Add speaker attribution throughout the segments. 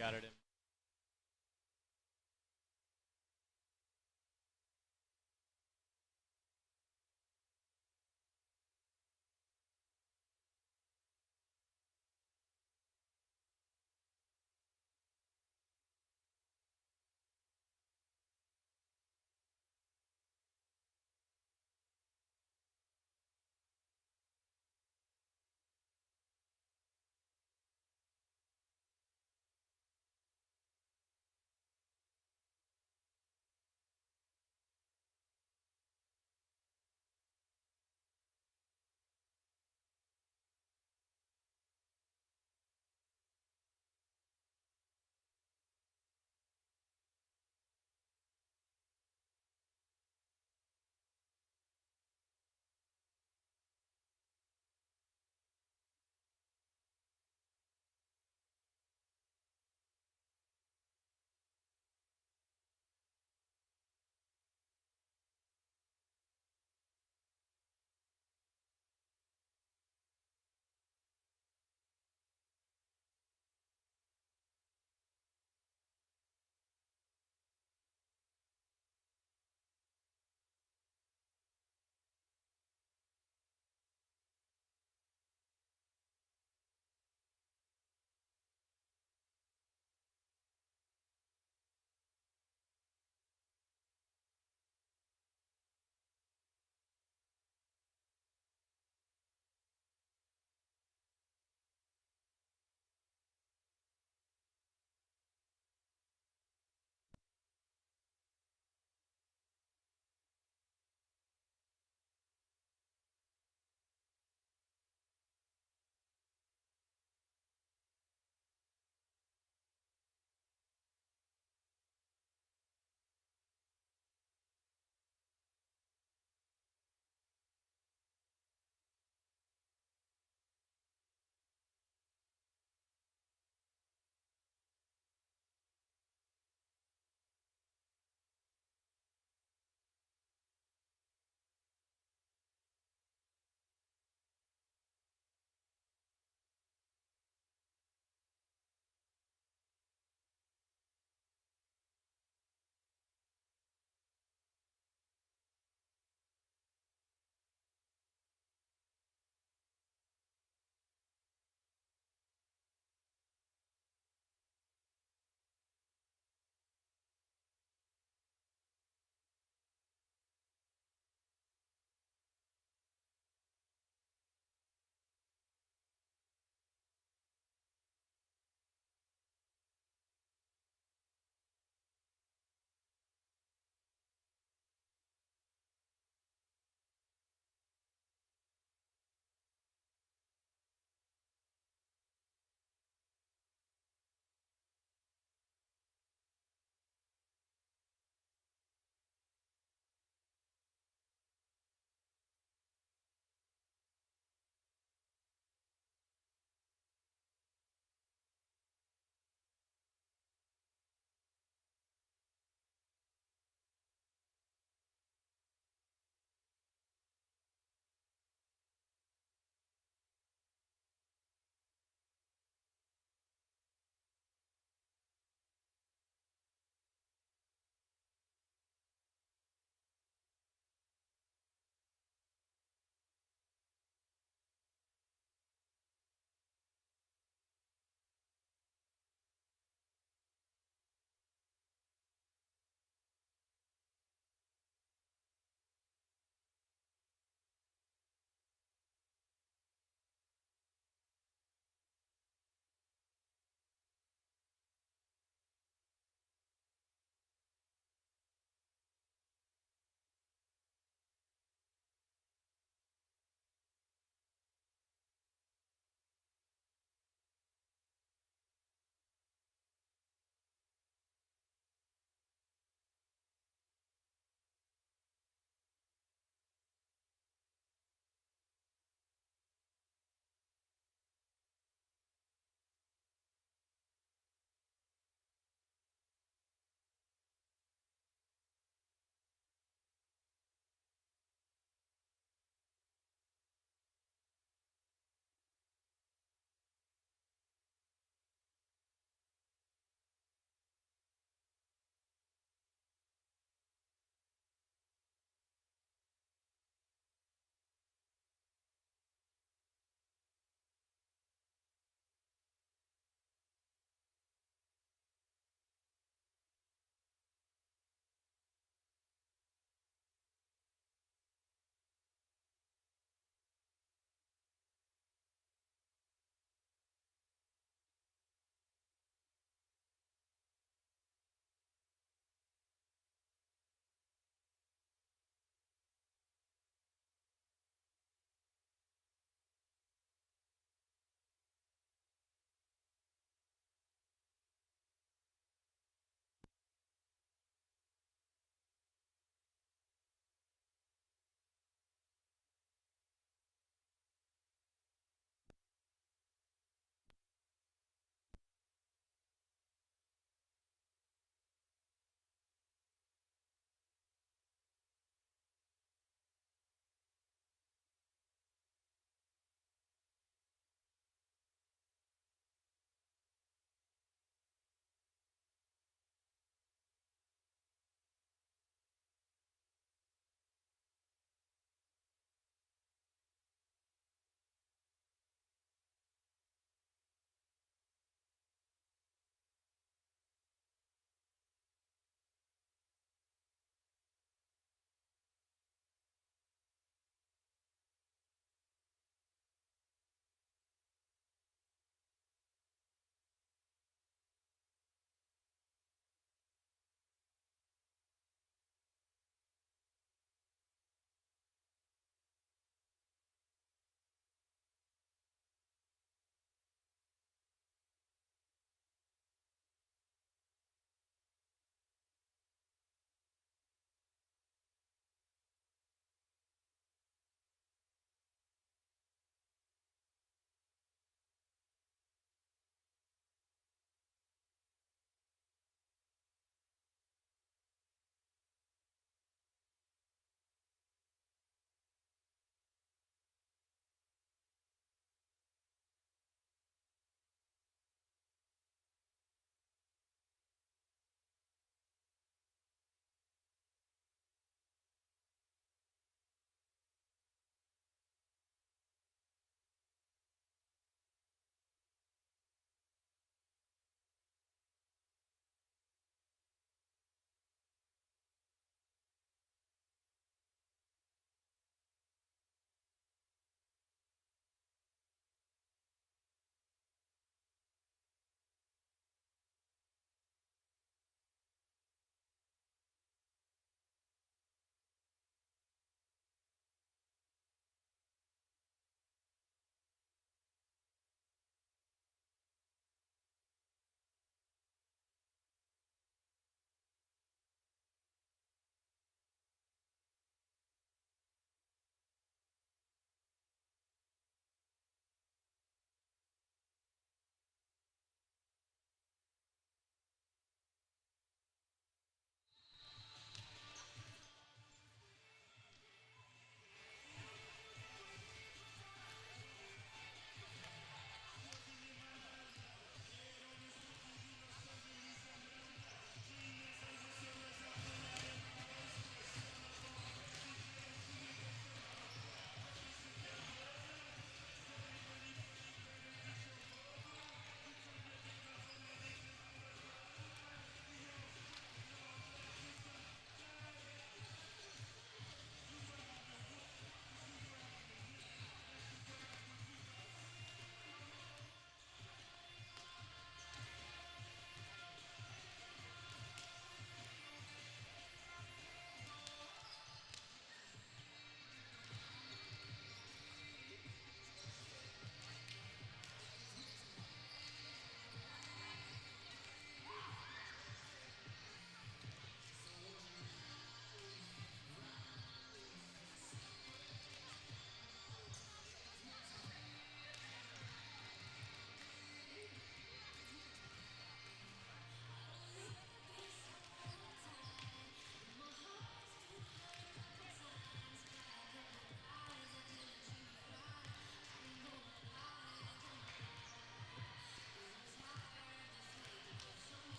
Speaker 1: got it in.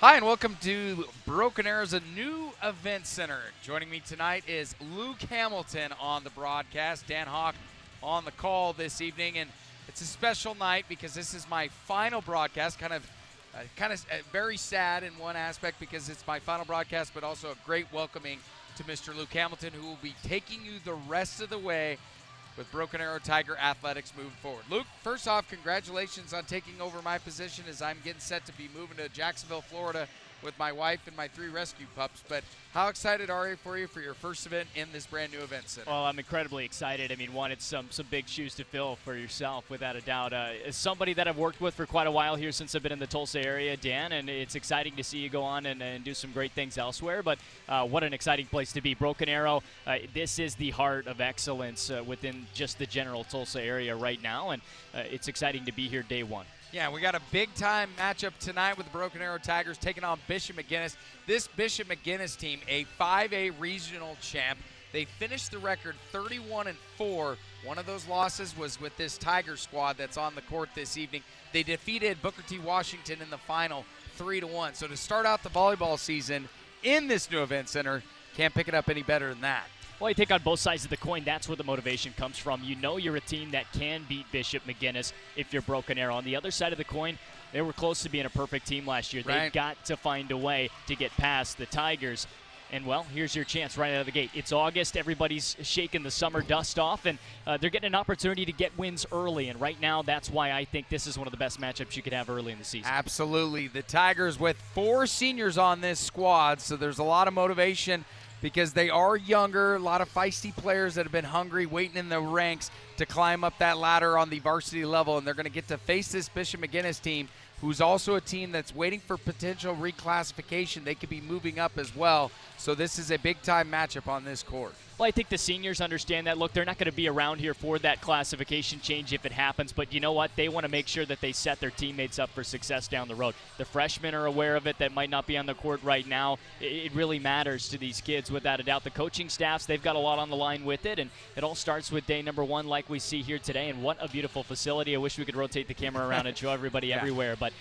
Speaker 1: Hi, and welcome to Broken Arrow's a new event center. Joining me tonight is Luke Hamilton on the broadcast, Dan Hawk on the call this evening, and it's a special night because this is my final broadcast. Kind of very sad in one aspect because it's my final broadcast, but also a great welcoming to Mr. Luke Hamilton, who will be taking you the rest of the way with Broken Arrow Tiger Athletics moving forward. Luke, first off, congratulations on taking over my position as I'm getting set to be moving to Jacksonville, Florida with my wife and my 3 rescue pups. But how excited are you for your first event in this brand new event center?
Speaker 2: Well, I'm incredibly excited. I mean, one, it's some big shoes to fill for yourself, without a doubt. As somebody that I've worked with for quite a while here since I've been in the Tulsa area, Dan, and it's exciting to see you go on and do some great things elsewhere. But what an exciting place to be. Broken Arrow, this is the heart of excellence within just the general Tulsa area right now, and it's exciting to be here day one.
Speaker 1: Yeah, we got a big-time matchup tonight with the Broken Arrow Tigers taking on Bishop McGuiness. This Bishop McGuiness team, a 5A regional champ. They finished the record 31-4. One of those losses was with this Tiger squad that's on the court this evening. They defeated Booker T. Washington in the final 3-1. So to start out the volleyball season in this new event center, can't pick it up any better than that.
Speaker 2: Well, I think on both sides of the coin, that's where the motivation comes from. You know you're a team that can beat Bishop McGuiness if you're Broken Arrow. On the other side of the coin, they were close to being a perfect team last year.
Speaker 1: Right.
Speaker 2: They've got to find a way to get past the Tigers. And, well, here's your chance right out of the gate. It's August. Everybody's shaking the summer dust off, and they're getting an opportunity to get wins early. And right now, that's why I think this is one of the best matchups you could have early in the season.
Speaker 1: Absolutely. The Tigers with 4 seniors on this squad, so there's a lot of motivation because they are younger, a lot of feisty players that have been hungry, waiting in the ranks to climb up that ladder on the varsity level, and they're going to get to face this Bishop McGuiness team, who's also a team that's waiting for potential reclassification. They could be moving up as well, so this is a big-time matchup on this court.
Speaker 2: Well, I think the seniors understand that. Look, they're not going to be around here for that classification change if it happens, but you know what? They want to make sure that they set their teammates up for success down the road. The freshmen are aware of it that might not be on the court right now. It really matters to these kids, without a doubt. The coaching staffs, they've got a lot on the line with it, and it all starts with day number 1 like we see here today, and what a beautiful facility. I wish we could rotate the camera around and show everybody everywhere, but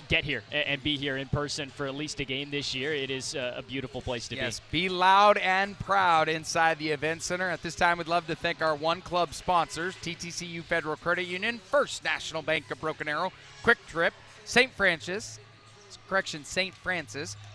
Speaker 2: get here and be here in person for at least a game this year. It is a beautiful place to be.
Speaker 1: Yes, be loud and proud inside the event center. At this time, we'd love to thank our One Club sponsors, TTCU Federal Credit Union, First National Bank of Broken Arrow, Quick Trip, St. Francis,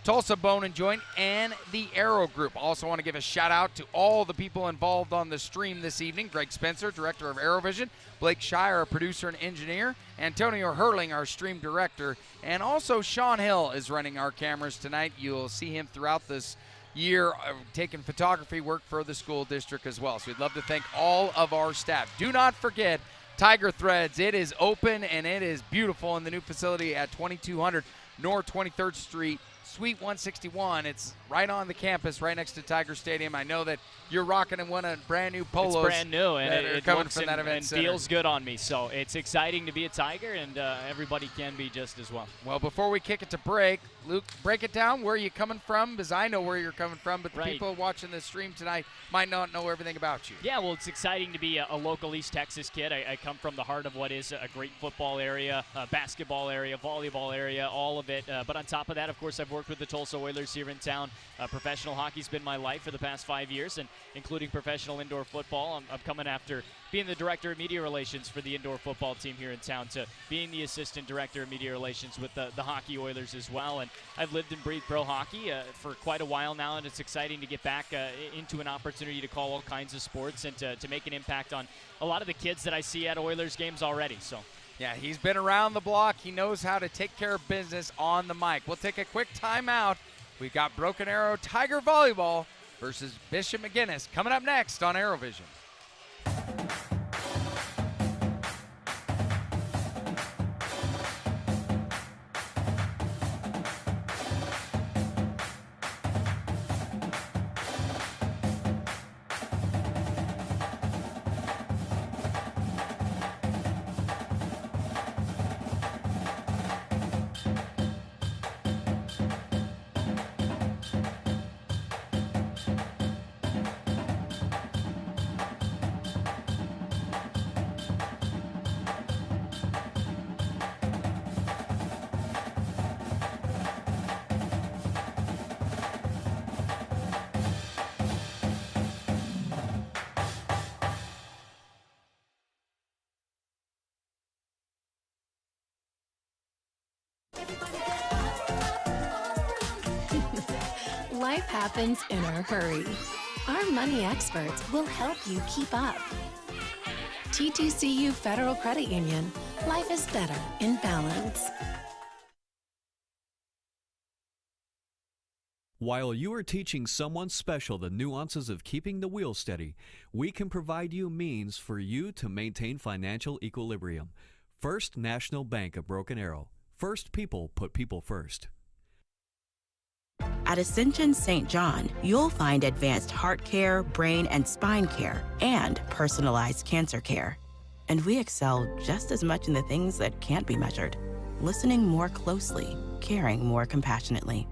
Speaker 1: Tulsa Bone and Joint, and the Arrow Group. Also want to give a shout out to all the people involved on the stream this evening. Greg Spencer, director of ArrowVision, Blake Shire, our producer and engineer, Antonio Hurling, our stream director, and also Sean Hill is running our cameras tonight. You'll see him throughout this year taking photography work for the school district as well. So we'd love to thank all of our staff. Do not forget Tiger Threads. It is open and it is beautiful in the new facility at 2200 North 23rd Street, Suite 161. It's right on the campus, right next to Tiger Stadium. I know that you're rocking in one of brand new polos.
Speaker 2: It's brand new, and
Speaker 1: it
Speaker 2: looks
Speaker 1: from that event
Speaker 2: and
Speaker 1: center.
Speaker 2: feels good on me. So it's exciting to be a Tiger, and everybody can be just as well.
Speaker 1: Well, before we kick it to break, Luke, break it down. Where are you coming from? Because I know where you're coming from, but the people watching the stream tonight might not know everything about you.
Speaker 2: Yeah, well, it's exciting to be a local East Texas kid. I come from the heart of what is a great football area, basketball area, volleyball area, all of it. But on top of that, of course, I've worked with the Tulsa Oilers here in town. Professional hockey's been my life for the past 5 years, and including professional indoor football. I'm coming after being the director of media relations for the indoor football team here in town to being the assistant director of media relations with the hockey Oilers as well. And I've lived and breathed pro hockey for quite a while now, and it's exciting to get back into an opportunity to call all kinds of sports and to make an impact on a lot of the kids that I see at Oilers games already. So.
Speaker 1: Yeah, he's been around the block. He knows how to take care of business on the mic. We'll take a quick timeout. We've got Broken Arrow Tiger Volleyball versus Bishop McGuiness coming up next on ArrowVision.
Speaker 3: Life happens in a hurry. Our money experts will help you keep up. TTCU Federal Credit Union. Life is better in balance.
Speaker 4: While you are teaching someone special the nuances of keeping the wheel steady, we can provide you means for you to maintain financial equilibrium. First National Bank of Broken Arrow. First people put people first.
Speaker 5: At Ascension St. John, you'll find advanced heart care, brain and spine care, and personalized cancer care. And we excel just as much in the things that can't be measured. Listening more closely, caring more compassionately.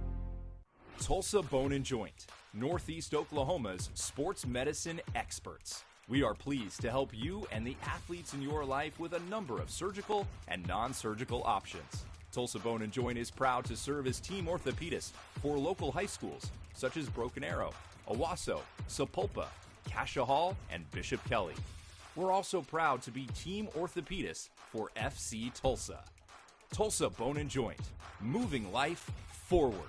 Speaker 6: Tulsa Bone and Joint, Northeast Oklahoma's sports medicine experts. We are pleased to help you and the athletes in your life with a number of surgical and non-surgical options. Tulsa Bone and Joint is proud to serve as team orthopedist for local high schools such as Broken Arrow, Owasso, Sapulpa, Cascia Hall, and Bishop Kelly. We're also proud to be team orthopedist for FC Tulsa. Tulsa Bone and Joint, moving life forward.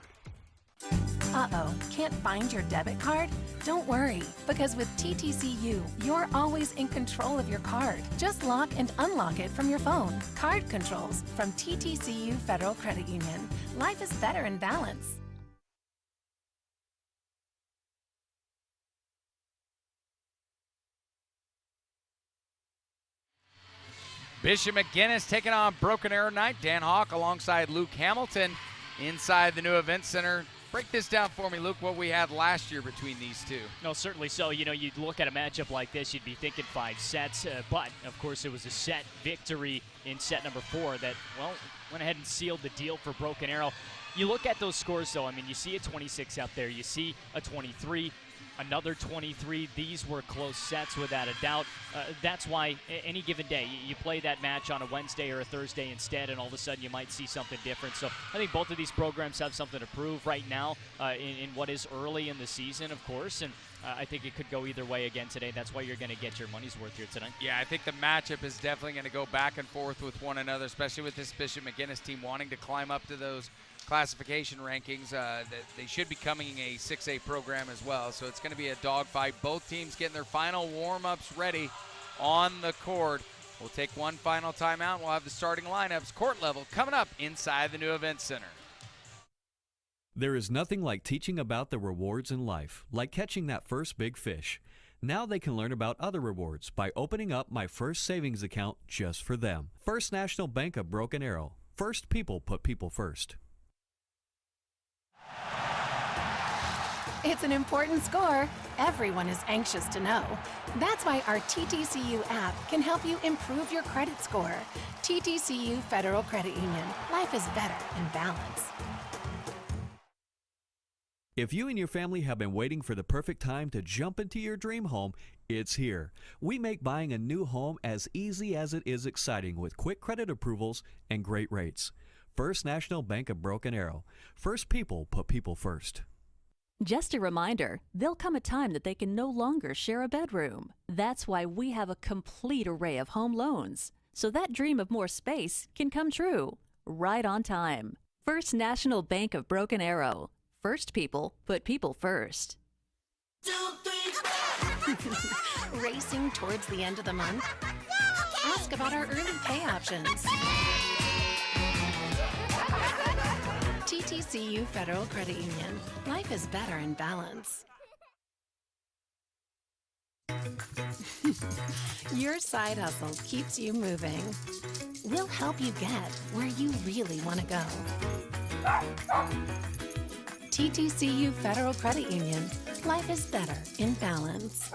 Speaker 3: Uh-oh, can't find your debit card? Don't worry, because with TTCU, you're always in control of your card. Just lock and unlock it from your phone. Card controls from TTCU Federal Credit Union. Life is better in balance.
Speaker 1: Bishop McGuiness taking on Broken Arrow night. Dan Hawk alongside Luke Hamilton inside the new event center. Break this down for me, Luke, what we had last year between these two.
Speaker 2: No, certainly so. You know, you'd look at a matchup like this, you'd be thinking 5 sets, but, of course, it was a set victory in set number 4 that, well, went ahead and sealed the deal for Broken Arrow. You look at those scores, though. I mean, you see a 26 out there. You see a 23, another 23. These were close sets without a doubt. That's why any given day, you play that match on a Wednesday or a Thursday instead, and all of a sudden you might see something different. So I think both of these programs have something to prove right now in what is early in the season, of course, and I think it could go either way again today. That's why you're going to get your money's worth here tonight. Yeah,
Speaker 1: I think the matchup is definitely going to go back and forth with one another, especially with this Bishop McGuinness team wanting to climb up to those classification rankings. They should be coming a 6A program as well, so it's going to be a dogfight. Both teams getting their final warm-ups ready on the court. We'll take one final timeout. We'll have the starting lineups, court level, coming up inside the new event center.
Speaker 4: There is nothing like teaching about the rewards in life, like catching that first big fish. Now they can learn about other rewards by opening up my first savings account just for them. First National Bank of Broken Arrow. First people put people first.
Speaker 3: It's an important score. Everyone is anxious to know. That's why our TTCU app can help you improve your credit score. TTCU Federal Credit Union. Life is better in balance.
Speaker 4: If you and your family have been waiting for the perfect time to jump into your dream home, it's here. We make buying a new home as easy as it is exciting with quick credit approvals and great rates. First National Bank of Broken Arrow. First people put people first.
Speaker 7: Just a reminder, there'll come a time that they can no longer share a bedroom. That's why we have a complete array of home loans, so that dream of more space can come true, right on time. First National Bank of Broken Arrow. First people put people first.
Speaker 3: Racing towards the end of the month? Ask about our early pay options. TTCU Federal Credit Union. Life is better in balance. Your side hustle keeps you moving. We'll help you get where you really want to go. TTCU Federal Credit Union. Life is better in balance.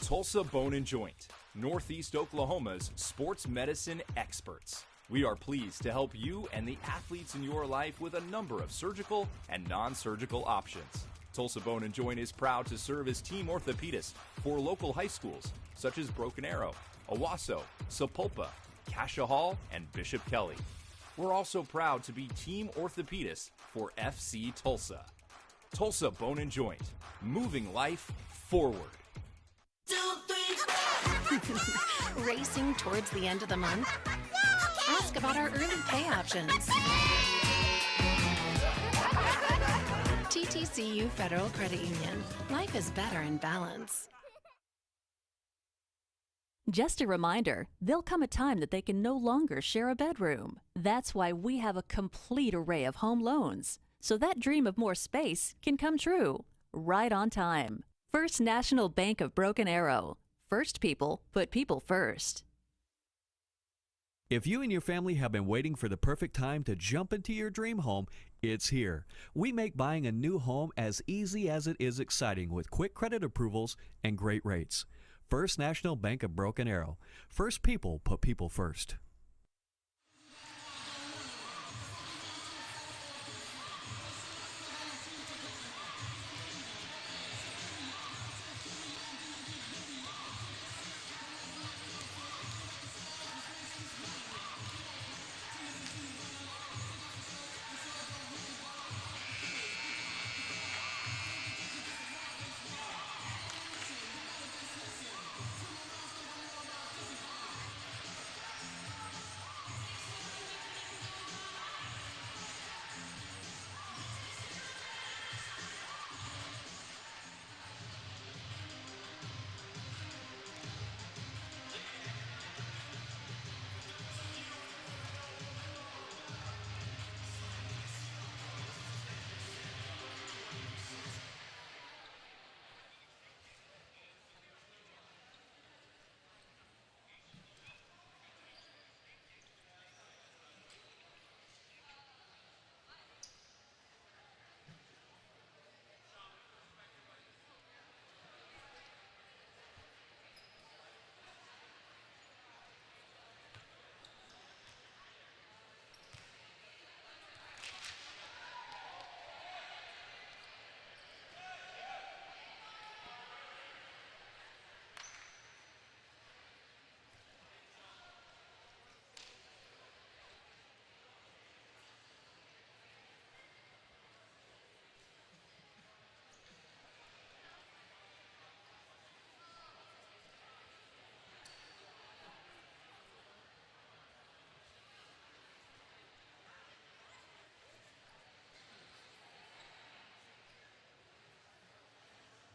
Speaker 6: Tulsa Bone and Joint, Northeast Oklahoma's sports medicine experts. We are pleased to help you and the athletes in your life with a number of surgical and non-surgical options. Tulsa Bone and Joint is proud to serve as team orthopedist for local high schools such as Broken Arrow, Owasso, Sapulpa, Cascia Hall, and Bishop Kelly. We're also proud to be team orthopedist for FC Tulsa. Tulsa Bone and Joint, moving life forward.
Speaker 3: Racing towards the end of the month? Ask about our early pay options. TTCU Federal Credit Union. Life is better in balance.
Speaker 7: Just a reminder, there'll come a time that they can no longer share a bedroom. That's why we have a complete array of home loans, so that dream of more space can come true, right on time. First National Bank of Broken Arrow. First people put people first.
Speaker 4: If you and your family have been waiting for the perfect time to jump into your dream home, it's here. We make buying a new home as easy as it is exciting with quick credit approvals and great rates. First National Bank of Broken Arrow. First people put people first.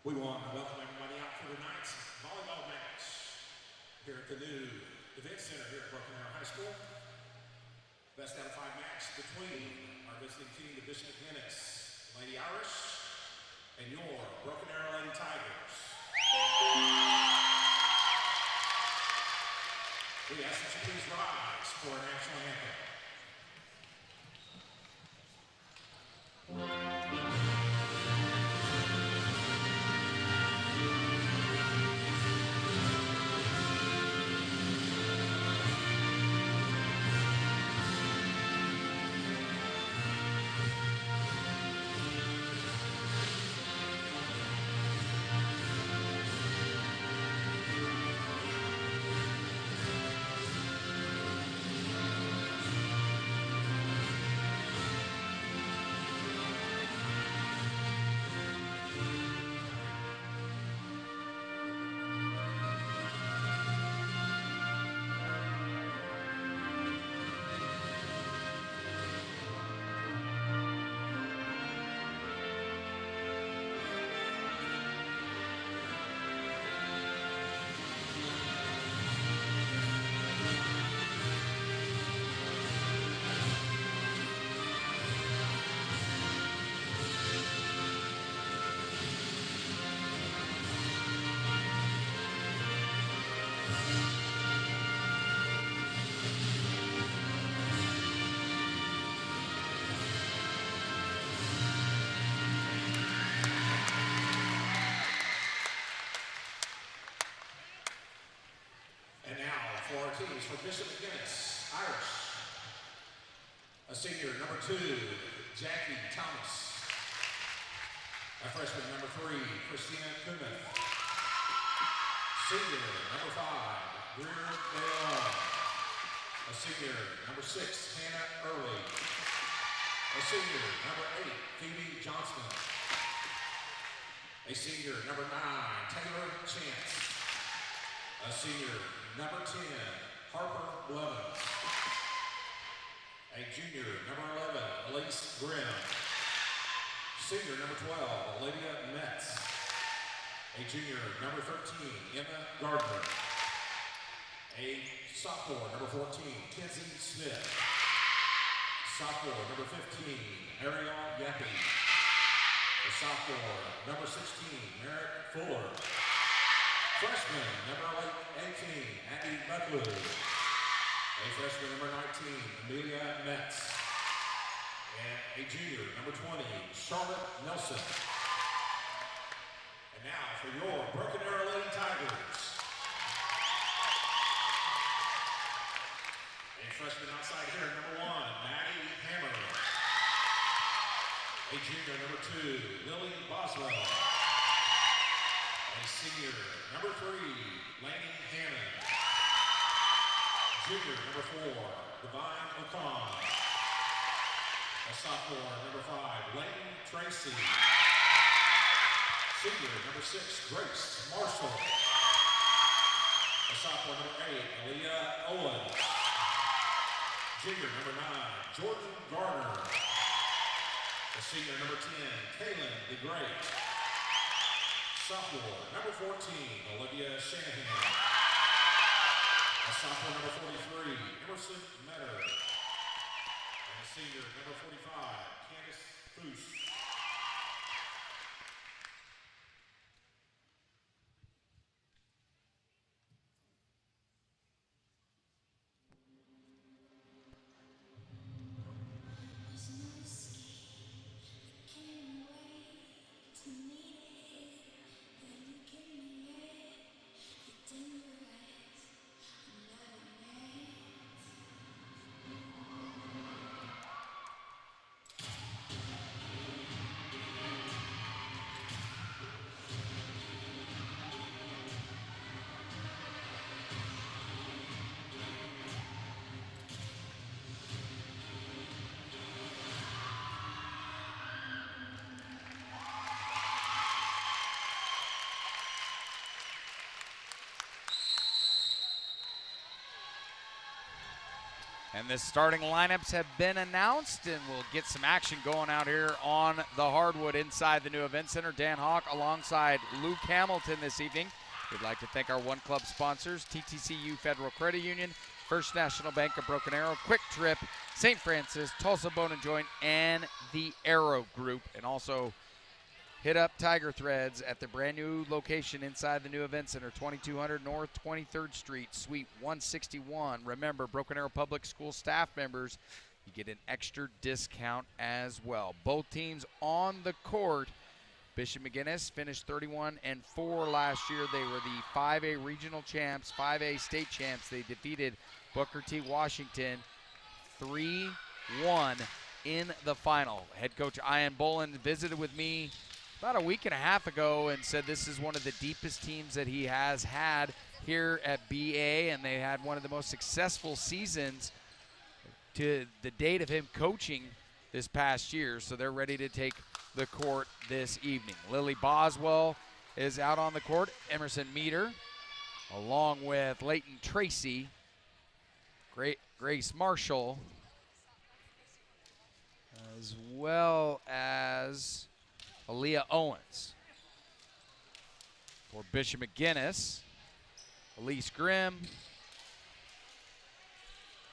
Speaker 8: We want to welcome everybody out for tonight's volleyball match here at the new event center here at Broken Arrow High School. Best out of 5 match between our visiting team, the Bishop McGuinness Lady Irish, and your Broken Arrow Lady Tigers. We ask that you please rise for our national anthem. for our teams, for Bishop McGuiness, Irish. A senior, number 2, Jackie Thomas. A freshman, number 3, Christina Kumeth. Senior, number 5, Greer Dale. A senior, number 6, Hannah Early. A senior, number 8, Phoebe Johnston. A senior, number 9, Taylor Chance. A senior, number 10, Harper Blevins. A junior, number 11, Elise Grimm. Senior, number 12, Olivia Metz. A junior, number 13, Emma Gardner. A sophomore, number 14, Kenzie Smith. Sophomore, number 15, Ariel Yappy. A sophomore, number 16, Merritt Fuller. Freshman, number 18, Abby Buckley. A freshman, number 19, Amelia Metz. And a junior, number 20, Charlotte Nelson. And now for your Broken Arrow Lady Tigers. A freshman outside here, number 1, Maddie Hammer. A junior, number 2, Lily Boswell. A senior, number 3, Laney Hammond. Junior, number 4, Divine McCon. A sophomore, number 5, Layton Tracy. Senior, number 6, Grace Marshall. A sophomore, number 8, Aaliyah Owen. Junior, number 9, Jordan Garner. A senior, number 10, Kaylin DeGreat. Sophomore, number 14, Olivia Shanahan. A sophomore, number 43, Emerson Metter. And a senior, number 45, Candace Foose.
Speaker 1: And the starting lineups have been announced, and we'll get some action going out here on the hardwood inside the new event center. Dan Hawk alongside Luke Hamilton this evening. We'd like to thank our One Club sponsors, TTCU Federal Credit Union, First National Bank of Broken Arrow, Quick Trip, St. Francis, Tulsa Bone and Joint, and the Arrow Group. And also hit up Tiger Threads at the brand new location inside the new event center, 2200 North 23rd Street, Suite 161. Remember, Broken Arrow Public School staff members, you get an extra discount as well. Both teams on the court. Bishop McGuinness finished 31-4 last year. They were the 5A regional champs, 5A state champs. They defeated Booker T. Washington 3-1 in the final. Head coach Ian Bolin visited with me about a week and a half ago and said this is one of the deepest teams that he has had here at BA, and they had one of the most successful seasons to the date of him coaching this past year, so they're ready to take the court this evening. Lily Boswell is out on the court, Emerson Meter, along with Layton Tracy, Grace Marshall, as well as Aaliyah Owens. For Bishop McGuinness, Elise Grimm,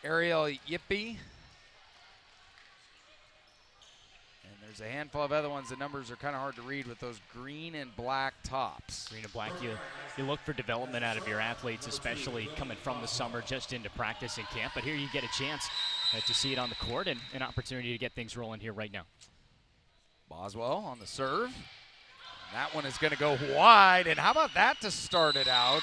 Speaker 1: Ariel Yippee, and there's a handful of other ones. The numbers are kind of hard to read with those green and black tops.
Speaker 2: Green and black, you look for development out of your athletes, especially coming from the summer just into practice and camp. But here you get a chance to see it on the court and an opportunity to get things rolling here right now.
Speaker 1: Boswell on the serve. That one is going to go wide, and how about that to start it out?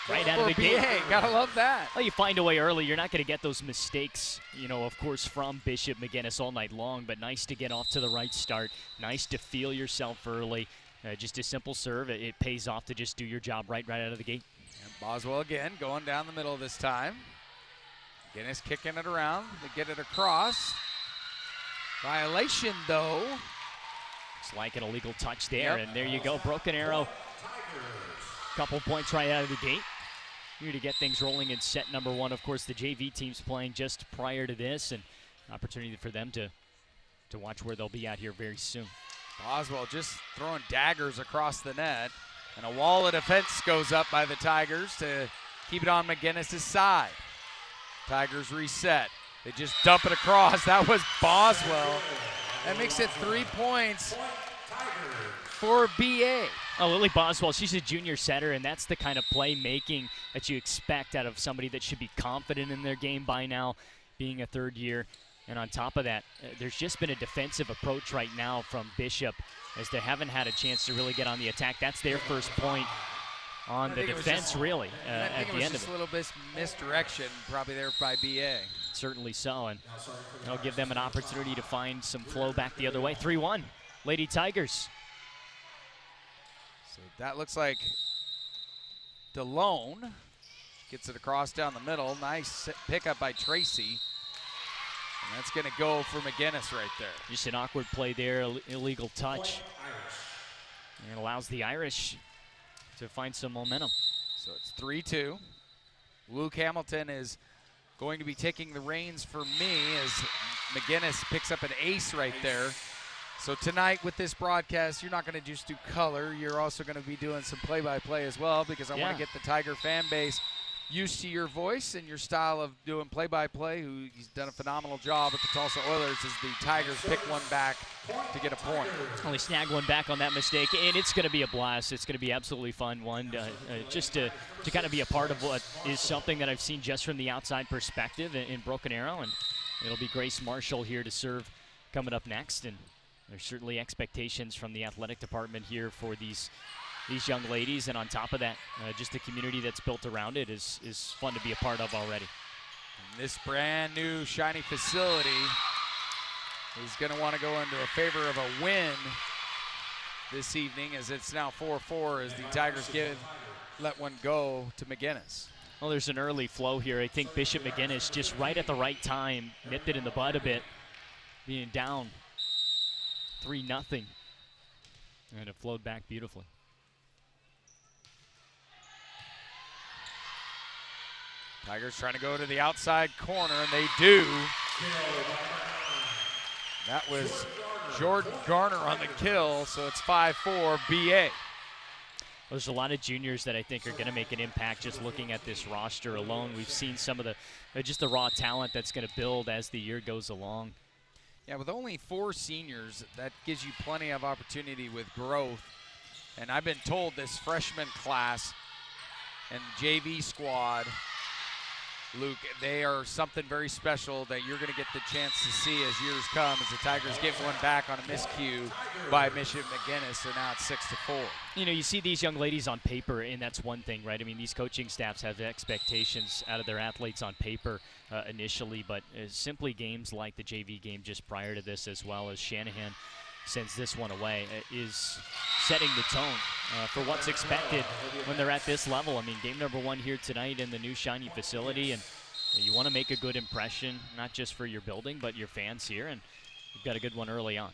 Speaker 2: right out of the gate.
Speaker 1: Gotta love that.
Speaker 2: Well, you find a way early. You're not going to get those mistakes, of course, from Bishop McGuinness all night long, but nice to get off to the right start. Nice to feel yourself early. Just a simple serve. It pays off to just do your job right out of the gate.
Speaker 1: And Boswell again going down the middle this time. McGuinness kicking it around to get it across. Violation, though.
Speaker 2: Looks like an illegal touch there, and there you go. Broken Arrow. Couple points right out of the gate. Here to get things rolling in set number 1. Of course, the JV team's playing just prior to this, and opportunity for them to watch where they'll be at here very soon.
Speaker 1: Boswell just throwing daggers across the net, and a wall of defense goes up by the Tigers to keep it on McGuinness' side. Tigers reset. They just dump it across. That was Boswell. That makes it 3 points for BA.
Speaker 2: Oh, Lily Boswell, she's a junior setter, and that's the kind of playmaking that you expect out of somebody that should be confident in their game by now, being a third year. And on top of that, there's just been a defensive approach right now from Bishop as they haven't had a chance to really get on the attack. That's their first point on the defense, really, at the end of it.
Speaker 1: Just a little bit misdirection probably there by BA.
Speaker 2: Certainly so, and it'll give them an opportunity to find some flow back the other way. 3-1, Lady Tigers.
Speaker 1: So that looks like DeLone gets it across down the middle. Nice pickup by Tracy. And that's going to go for McGuinness right there.
Speaker 2: Just an awkward play there, illegal touch. And it allows the Irish to find some momentum.
Speaker 1: So it's 3-2. Luke Hamilton is going to be taking the reins for me as McGuinness picks up an ace right there. So tonight with this broadcast, you're not going to just do color. You're also going to be doing some play-by-play as well, because I want to get the Tiger fan base used to your voice and your style of doing play-by-play. He's done a phenomenal job with the Tulsa Oilers as the Tigers pick one back to get a point.
Speaker 2: Only snag one back on that mistake, and it's going to be a blast. It's going to be absolutely fun one, just to kind of be a part of what is something that I've seen just from the outside perspective in Broken Arrow, and it'll be Grace Marshall here to serve coming up next, and there's certainly expectations from the athletic department here for these young ladies, and on top of that, just the community that's built around it is fun to be a part of already.
Speaker 1: And this brand new shiny facility is going to want to go into a favor of a win this evening, as it's now 4-4 as the Tigers let one go to McGuinness.
Speaker 2: Well, there's an early flow here. I think Bishop McGuinness just right at the right time nipped it in the bud a bit, being down 3-0, and it flowed back beautifully.
Speaker 1: Tigers trying to go to the outside corner, and they do. That was Jordan Garner on the kill, so it's 5-4 BA.
Speaker 2: There's a lot of juniors that I think are going to make an impact just looking at this roster alone. We've seen some of just the raw talent that's going to build as the year goes along.
Speaker 1: Yeah, with only 4 seniors, that gives you plenty of opportunity with growth. And I've been told this freshman class and JV squad, Luke, they are something very special that you're going to get the chance to see as years come, as the Tigers get one back on a miscue by Bishop McGuinness, so now it's 6-4.
Speaker 2: You see these young ladies on paper, and that's one thing, right? I mean, these coaching staffs have expectations out of their athletes on paper initially, but simply games like the JV game just prior to this, as well as Shanahan sends this one away, is setting the tone for what's expected when they're at this level. I mean, game number 1 here tonight in the new shiny facility, and you want to make a good impression, not just for your building, but your fans here, and you've got a good one early on.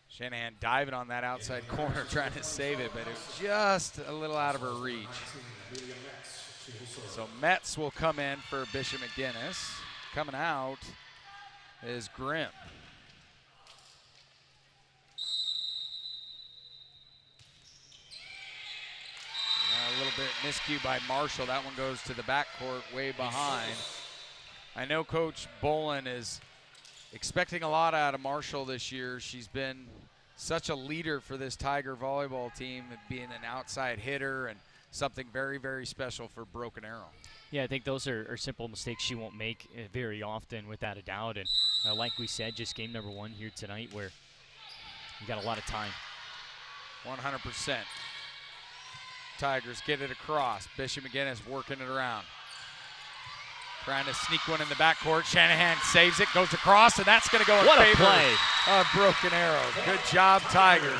Speaker 1: Shanahan diving on that outside corner trying to save it, but it was just a little out of her reach. So Metz will come in for Bishop McGuinness. Coming out is Grimm. A little bit miscue by Marshall. That one goes to the backcourt way behind. I know Coach Bolin is expecting a lot out of Marshall this year. She's been such a leader for this Tiger volleyball team, being an outside hitter and something very, very special for Broken Arrow.
Speaker 2: Yeah, I think those are simple mistakes she won't make very often, without a doubt. And like we said, just game number 1 here tonight where you got a lot of time.
Speaker 1: 100%. Tigers get it across. Bishop McGuinness working it around. Trying to sneak one in the backcourt. Shanahan saves it, goes across, and that's going to go in favor of Broken Arrow. Good job, Tigers.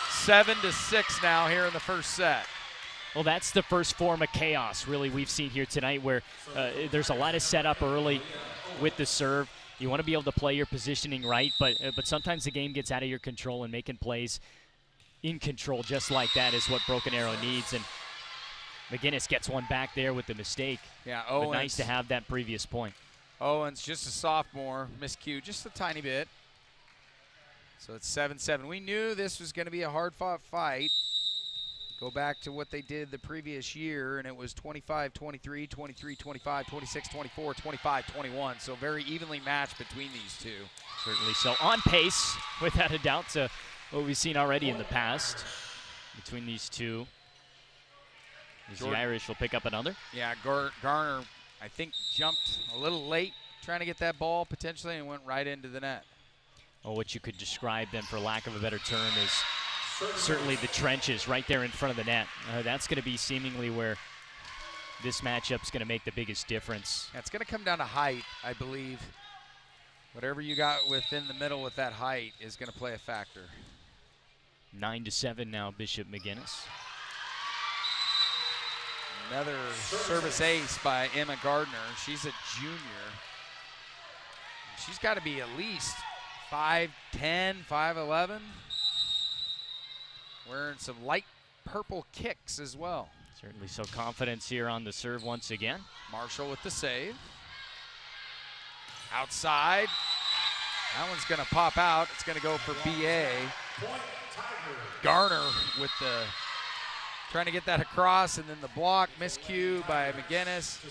Speaker 1: 7-6 now here in the first set.
Speaker 2: Well, that's the first form of chaos, really, we've seen here tonight, where there's a lot of setup early with the serve. You want to be able to play your positioning right, but sometimes the game gets out of your control, and making plays in control just like that is what Broken Arrow needs. And McGuinness gets one back there with the mistake.
Speaker 1: Yeah,
Speaker 2: Owens. But nice to have that previous point.
Speaker 1: Owens, just a sophomore, miscued just a tiny bit. So it's 7-7. We knew this was going to be a hard-fought fight. Go back to what they did the previous year, and it was 25-23, 23-25, 26-24, 25-21. So very evenly matched between these two.
Speaker 2: Certainly so. On pace, without a doubt, to what we've seen already in the past between these two. The Irish will pick up another.
Speaker 1: Yeah, Garner, I think, jumped a little late trying to get that ball potentially and went right into the net.
Speaker 2: Well, what you could describe then, for lack of a better term, is certainly the trenches right there in front of the net. That's going to be seemingly where this matchup's going to make the biggest difference.
Speaker 1: Yeah, it's going to come down to height, I believe. Whatever you got within the middle with that height is going to play a factor.
Speaker 2: 9-7 now, Bishop McGuinness.
Speaker 1: Another service ace by Emma Gardner. She's a junior. She's got to be at least 5'10", 5'11". Wearing some light purple kicks as well.
Speaker 2: Certainly so. Confidence here on the serve once again.
Speaker 1: Marshall with the save. Outside. That one's going to pop out. It's going to go for BA. Garner with the trying to get that across, and then the block, miscue by McGuinness,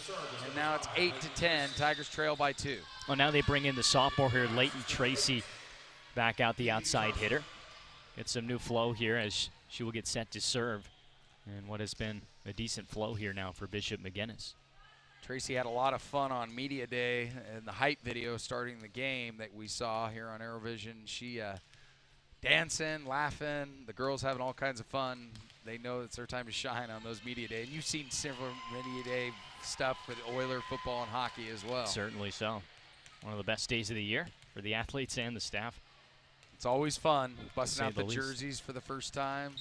Speaker 1: and now it's 8-10. Tigers trail by 2.
Speaker 2: Well, now they bring in the sophomore here, Leighton Tracy, back out the outside hitter. Get some new flow here as she will get set to serve, and what has been a decent flow here now for Bishop McGuinness.
Speaker 1: Tracy had a lot of fun on Media Day in the hype video starting the game that we saw here on ArrowVision. She dancing, laughing, the girls having all kinds of fun. They know it's their time to shine on those Media Day. And you've seen several Media Day stuff for the Oiler football and hockey as well.
Speaker 2: Certainly so. One of the best days of the year for the athletes and the staff.
Speaker 1: It's always fun, busting out the jerseys for the first time.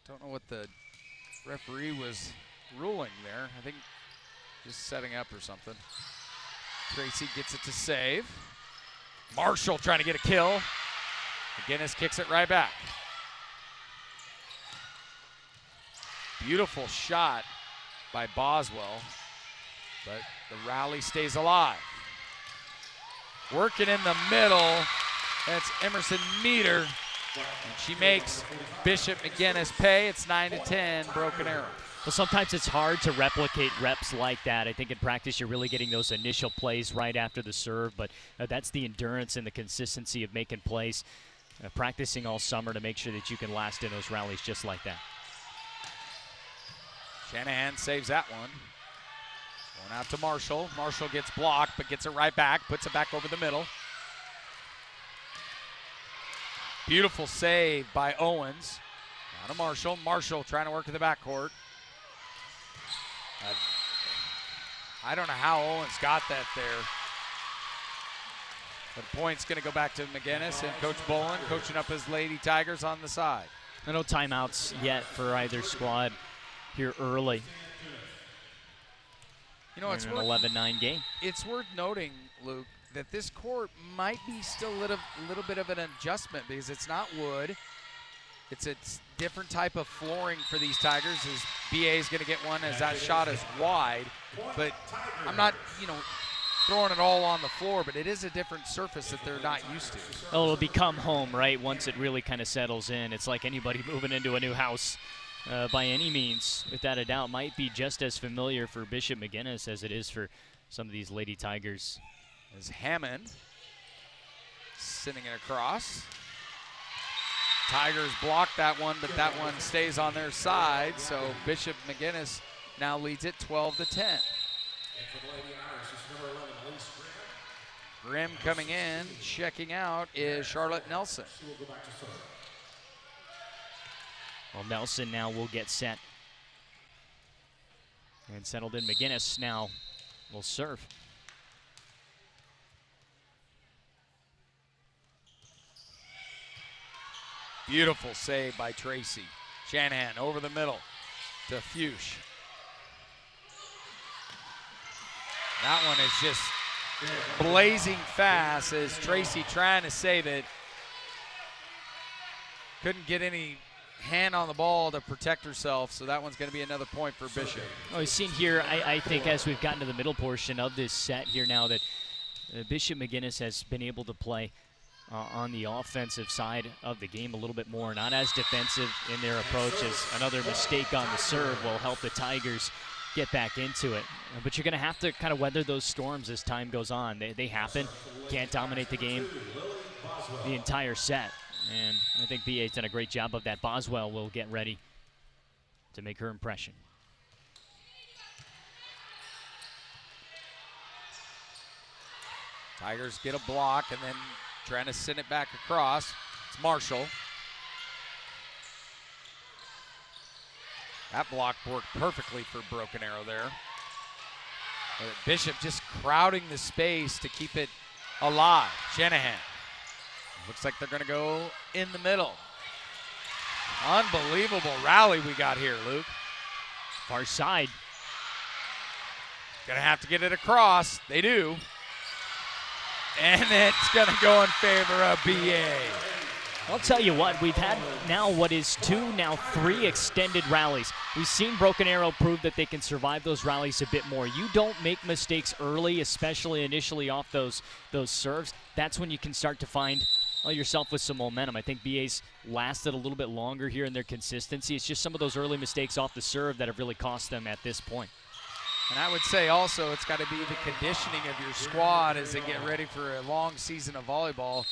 Speaker 1: Don't know what the referee was ruling there. I think just setting up or something. Tracy gets it to save. Marshall trying to get a kill. McGuinness kicks it right back. Beautiful shot by Boswell, but the rally stays alive. Working in the middle, that's Emerson Meter, and she makes Bishop McGuinness pay. It's 9-10, Broken Arrow.
Speaker 2: Well, sometimes it's hard to replicate reps like that. I think in practice you're really getting those initial plays right after the serve, but that's the endurance and the consistency of making plays. Practicing all summer to make sure that you can last in those rallies just like that.
Speaker 1: Shanahan saves that one. Going out to Marshall. Marshall gets blocked, but gets it right back, puts it back over the middle. Beautiful save by Owens. Now to Marshall. Marshall trying to work to the backcourt. I don't know how Owens got that there. But the point's going to go back to McGuinness and Coach Bolin coaching up his Lady Tigers on the side.
Speaker 2: No timeouts yet for either squad here early.
Speaker 1: You know, it's
Speaker 2: an 11-9 game.
Speaker 1: It's worth noting, Luke, that this court might be still a little bit of an adjustment because it's not wood. It's a different type of flooring for these Tigers as BA is going to get one as that shot is wide. But I'm not, throwing it all on the floor, but it is a different surface that they're not used to.
Speaker 2: Oh, it'll become home, right, once it really kind of settles in. It's like anybody moving into a new house by any means, without a doubt. Might be just as familiar for Bishop McGuinness as it is for some of these Lady Tigers.
Speaker 1: As Hammond sending it across. Tigers block that one, but that one stays on their side, so Bishop McGuinness now leads it 12-10. Grimm coming in, checking out is Charlotte Nelson.
Speaker 2: Well, Nelson now will get set. And settled in. McGuinness now will serve.
Speaker 1: Beautiful save by Tracy. Shanahan over the middle to Fuchs. That one is just blazing fast as Tracy trying to save it. Couldn't get any hand on the ball to protect herself, so that one's going to be another point for Bishop.
Speaker 2: Oh, we've seen here, I think, as we've gotten to the middle portion of this set here now, that Bishop McGuinness has been able to play on the offensive side of the game a little bit more, not as defensive in their approach, as another mistake on the serve will help the Tigers get back into it. But you're going to have to kind of weather those storms as time goes on. They happen. Can't dominate the game the entire set. And I think BA's done a great job of that. Boswell will get ready to make her impression.
Speaker 1: Tigers get a block and then trying to send it back across. It's Marshall. That block worked perfectly for Broken Arrow there. Bishop just crowding the space to keep it alive. Shanahan. Looks like they're going to go in the middle. Unbelievable rally we got here, Luke.
Speaker 2: Far side.
Speaker 1: Going to have to get it across. They do. And it's going to go in favor of BA.
Speaker 2: I'll tell you what, we've had now what is 2, now 3 extended rallies. We've seen Broken Arrow prove that they can survive those rallies a bit more. You don't make mistakes early, especially initially off those serves. That's when you can start to find yourself with some momentum. I think BA's lasted a little bit longer here in their consistency. It's just some of those early mistakes off the serve that have really cost them at this point.
Speaker 1: And I would say also it's got to be the conditioning of your squad as they get ready for a long season of volleyball.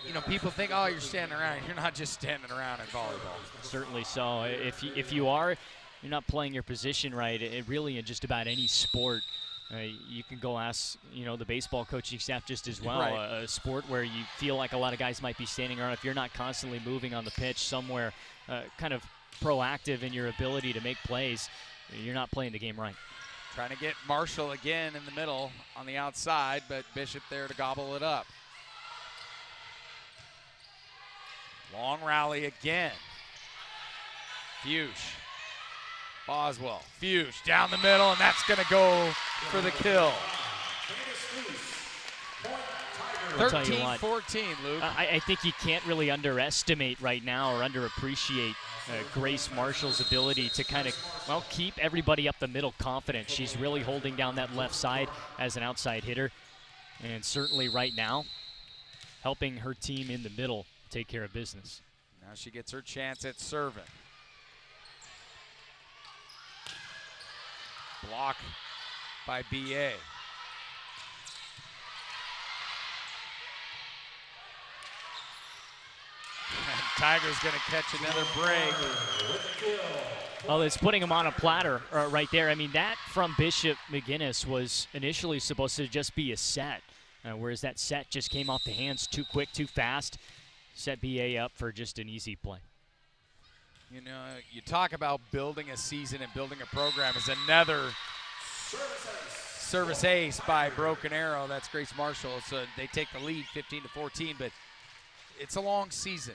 Speaker 1: You know, people think, oh, you're standing around. You're not just standing around in volleyball.
Speaker 2: Certainly so. If you are, you're not playing your position right. It really, in just about any sport, you can go ask, the baseball coaching staff just as well.
Speaker 1: Right.
Speaker 2: A sport where you feel like a lot of guys might be standing around. If you're not constantly moving on the pitch somewhere, kind of proactive in your ability to make plays, you're not playing the game right.
Speaker 1: Trying to get Marshall again in the middle on the outside, but Bishop there to gobble it up. Long rally again. Fuchs. Boswell. Fuchs down the middle, and that's going to go for the kill. 13-14, Luke.
Speaker 2: I think you can't really underestimate right now or underappreciate Grace Marshall's ability to kind of, keep everybody up the middle confident. She's really holding down that left side as an outside hitter. And certainly right now, helping her team in the middle take care of business.
Speaker 1: Now she gets her chance at serving. Block by BA. And Tiger's going to catch another break.
Speaker 2: Well, it's putting him on a platter right there. I mean, that from Bishop McGuinness was initially supposed to just be a set, whereas that set just came off the hands too quick, too fast. Set BA up for just an easy play.
Speaker 1: You know, you talk about building a season and building a program as another service ace by Broken Arrow. That's Grace Marshall. So they take the lead 15-14, but it's a long season.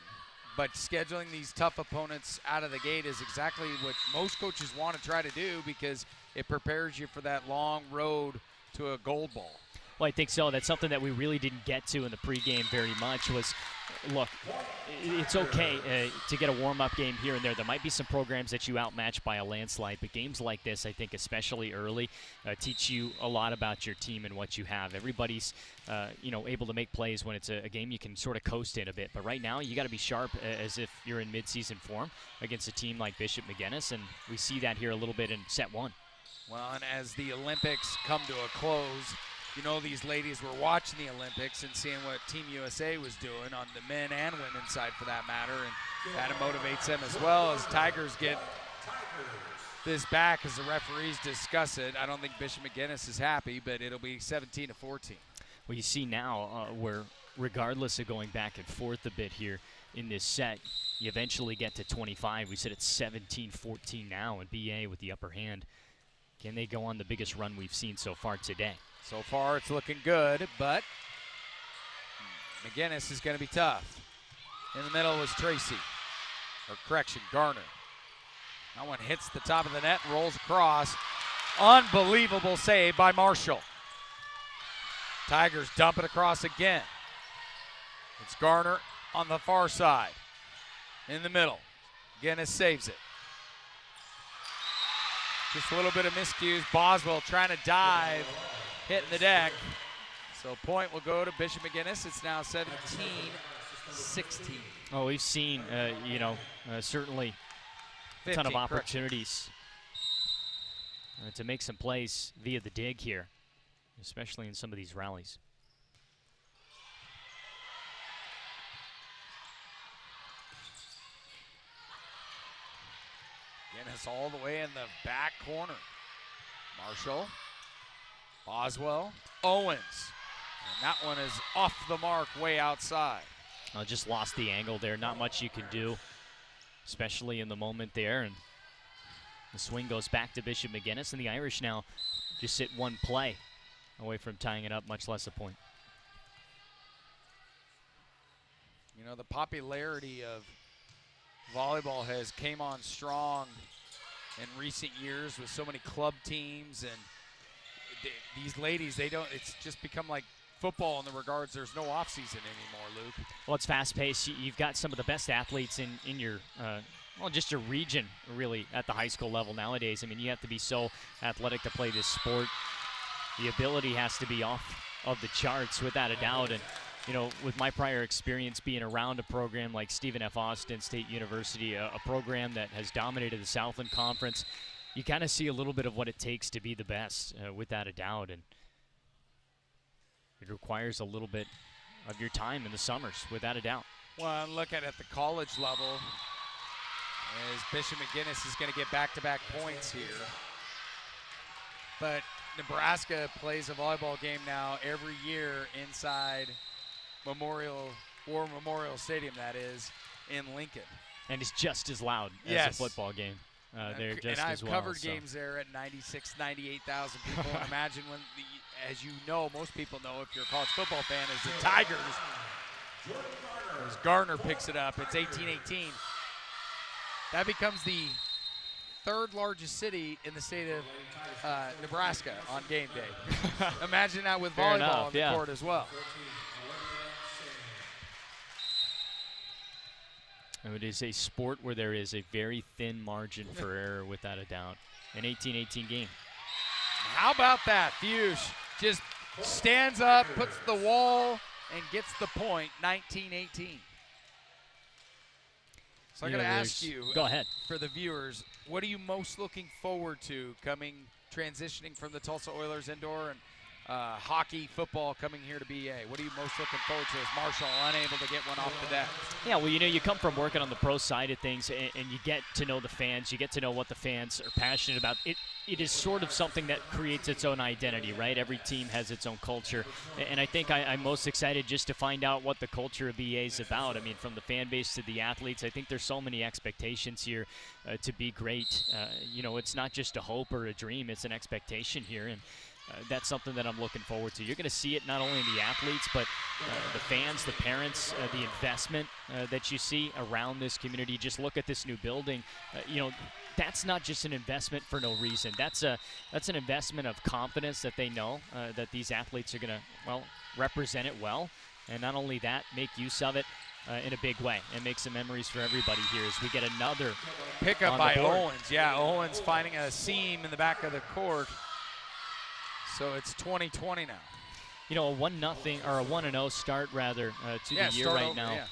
Speaker 1: But scheduling these tough opponents out of the gate is exactly what most coaches want to try to do because it prepares you for that long road to a gold ball.
Speaker 2: Well, I think so. That's something that we really didn't get to in the pregame very much was, look, it's okay to get a warm-up game here and there. There might be some programs that you outmatch by a landslide, but games like this, I think, especially early, teach you a lot about your team and what you have. Everybody's, able to make plays when it's a game you can sort of coast in a bit. But right now, you got to be sharp as if you're in midseason form against a team like Bishop McGuinness, and we see that here a little bit in set 1.
Speaker 1: Well, and as the Olympics come to a close, you know, these ladies were watching the Olympics and seeing what Team USA was doing on the men and women's side for that matter, and that motivates them as well as Tigers get this back as the referees discuss it. I don't think Bishop McGuinness is happy, but it'll be 17-14.
Speaker 2: Well, you see now where regardless of going back and forth a bit here, in this set. You eventually get to 25. We sit at 17-14 now, and BA with the upper hand. Can they go on the biggest run we've seen so far today?
Speaker 1: So far, it's looking good, but McGuinness is going to be tough. In the middle was Tracy, or correction, Garner. That one hits the top of the net, rolls across. Unbelievable save by Marshall. Tigers dump it across again. It's Garner on the far side. In the middle, McGuinness saves it. Just a little bit of miscues. Boswell trying to dive, hitting the deck. So point will go to Bishop McGuinness. It's now 17-16.
Speaker 2: Oh, we've seen, certainly a ton of opportunities to make some plays via the dig here, especially in some of these rallies.
Speaker 1: McGuinness all the way in the back corner. Marshall, Boswell, Owens. And that one is off the mark, way outside.
Speaker 2: Just lost the angle there. Not much you can do, especially in the moment there. And the swing goes back to Bishop McGuinness, and the Irish now just sit one play away from tying it up, much less a point.
Speaker 1: You know, the popularity of volleyball has came on strong in recent years with so many club teams, and these ladies, it's just become like football in the regards there's no off season anymore, Luke.
Speaker 2: Well, it's fast paced. You've got some of the best athletes in your just your region, really, at the high school level nowadays. I mean, you have to be so athletic to play this sport. The ability has to be off of the charts, without a doubt. And with my prior experience being around a program like Stephen F. Austin State University, a program that has dominated the Southland Conference, you kind of see a little bit of what it takes to be the best, without a doubt. And it requires a little bit of your time in the summers, without a doubt.
Speaker 1: Well, and look at the college level, as Bishop McGuinness is going to get back-to-back points here. But Nebraska plays a volleyball game now every year inside War Memorial Stadium, that is, in Lincoln.
Speaker 2: And it's just as loud as a football game. They're just
Speaker 1: and
Speaker 2: as
Speaker 1: I've
Speaker 2: well.
Speaker 1: covered games there at 96, 98,000 people. And imagine when, as you know, most people know if you're a college football fan, is the Tigers. As Garner picks it up, it's 18-18. That becomes the third largest city in the state of Nebraska on game day. Imagine that with volleyball on the court as well.
Speaker 2: It is a sport where there is a very thin margin for error, without a doubt. An 18-18 game.
Speaker 1: How about that? Fuchs just stands up, puts the wall, and gets the point, 19-18. So I'm going to ask you,
Speaker 2: go ahead,
Speaker 1: for the viewers, what are you most looking forward to transitioning from the Tulsa Oilers indoor and hockey, football coming here to BA? What are you most looking forward to as Marshall unable to get one off the deck?
Speaker 2: Yeah, well, you come from working on the pro side of things, and you get to know the fans. You get to know what the fans are passionate about. It is sort of something that creates its own identity, right? Every team has its own culture. And I think I'm most excited just to find out what the culture of BA is about. I mean, from the fan base to the athletes, I think there's so many expectations here to be great. It's not just a hope or a dream. It's an expectation here. And that's something that I'm looking forward to. You're going to see it not only in the athletes, but the fans, the parents, the investment that you see around this community. Just look at this new building. That's not just an investment for no reason. That's an investment of confidence that they know that these athletes are going to, represent it well. And not only that, make use of it in a big way and make some memories for everybody here as we get another
Speaker 1: pickup by Owens. Yeah, Owens finding a seam in the back of the court. So it's 20-20 now.
Speaker 2: A 1-0 or a 1-0 start rather to the year right now.
Speaker 1: Yeah.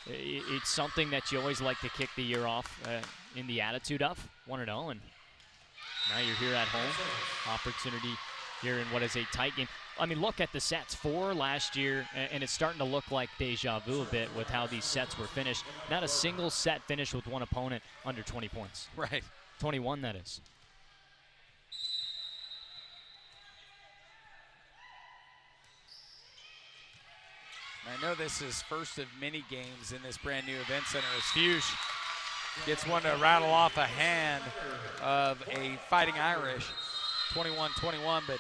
Speaker 2: It's something that you always like to kick the year off in the attitude of 1-0, and now you're here at home. Opportunity here in what is a tight game. I mean, look at the sets. 4 last year, and it's starting to look like deja vu a bit with how these sets were finished. Not a single set finished with one opponent under 20 points.
Speaker 1: Right.
Speaker 2: 21, that is.
Speaker 1: know this is first of many games in this brand new event center as Fuchs gets one to rattle off a hand of a Fighting Irish, 21-21, but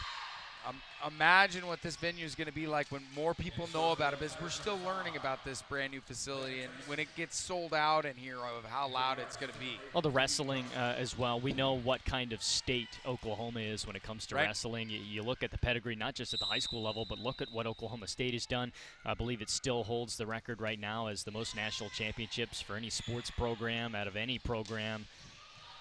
Speaker 1: imagine what this venue is going to be like when more people know about it, because we're still learning about this brand new facility, and when it gets sold out in here of how loud it's going to be.
Speaker 2: Well, the wrestling as well. We know what kind of state Oklahoma is when it comes to wrestling. You look at the pedigree, not just at the high school level, but look at what Oklahoma State has done. I believe it still holds the record right now as the most national championships for any sports program out of any program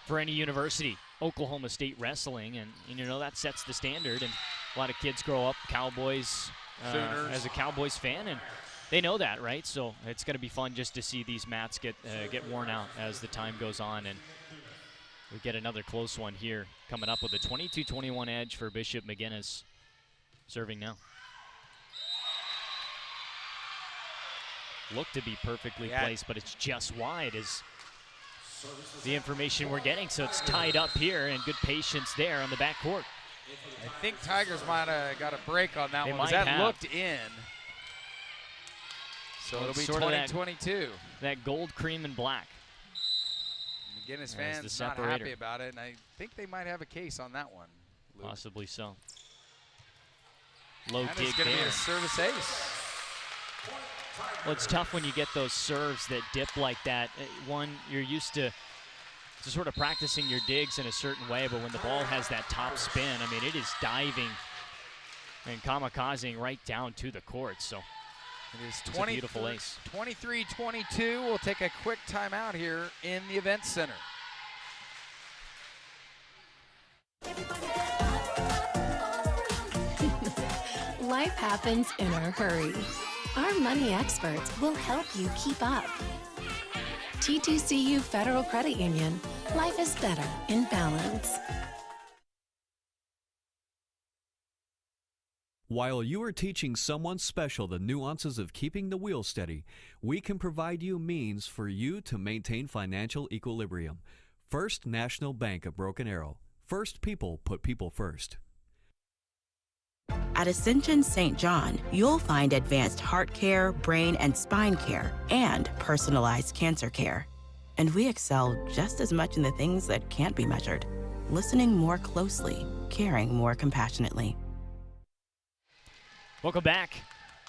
Speaker 2: for any university. Oklahoma State wrestling, and you know that sets the standard, and a lot of kids grow up Cowboys as a Cowboys fan, and they know that, right? So it's going to be fun just to see these mats get worn out as the time goes on, and we get another close one here coming up with a 22-21 edge for Bishop McGuinness. Serving now. Looked to be perfectly placed, but it's just wide is the information we're getting. So it's tied up here, and good patience there on the backcourt.
Speaker 1: I think Tigers might have got a break on that
Speaker 2: They
Speaker 1: one.
Speaker 2: might
Speaker 1: That
Speaker 2: have.
Speaker 1: looked in. So it'll be 20-22.
Speaker 2: That gold, cream, and black.
Speaker 1: McGuinness fans not happy about it, and I think they might have a case on that one, Luke.
Speaker 2: Possibly so. Low
Speaker 1: And
Speaker 2: dig
Speaker 1: it's going to
Speaker 2: there.
Speaker 1: be a service ace.
Speaker 2: Well, it's tough when you get those serves that dip like that. One, you're used to sort of practicing your digs in a certain way, but when the ball has that top spin, I mean, it is diving and kamikazing right down to the court. So
Speaker 1: it is
Speaker 2: it's a beautiful ace.
Speaker 1: 23-22. We'll take a quick timeout here in the event center.
Speaker 3: Life happens in a hurry. Our money experts will help you keep up. TTCU Federal Credit Union. Life is better in balance.
Speaker 4: While you are teaching someone special the nuances of keeping the wheel steady, we can provide you means for you to maintain financial equilibrium. First National Bank of Broken Arrow. First people put people first.
Speaker 5: At Ascension St. John, you'll find advanced heart care, brain and spine care, and personalized cancer care. And we excel just as much in the things that can't be measured. Listening more closely, caring more compassionately.
Speaker 2: Welcome back.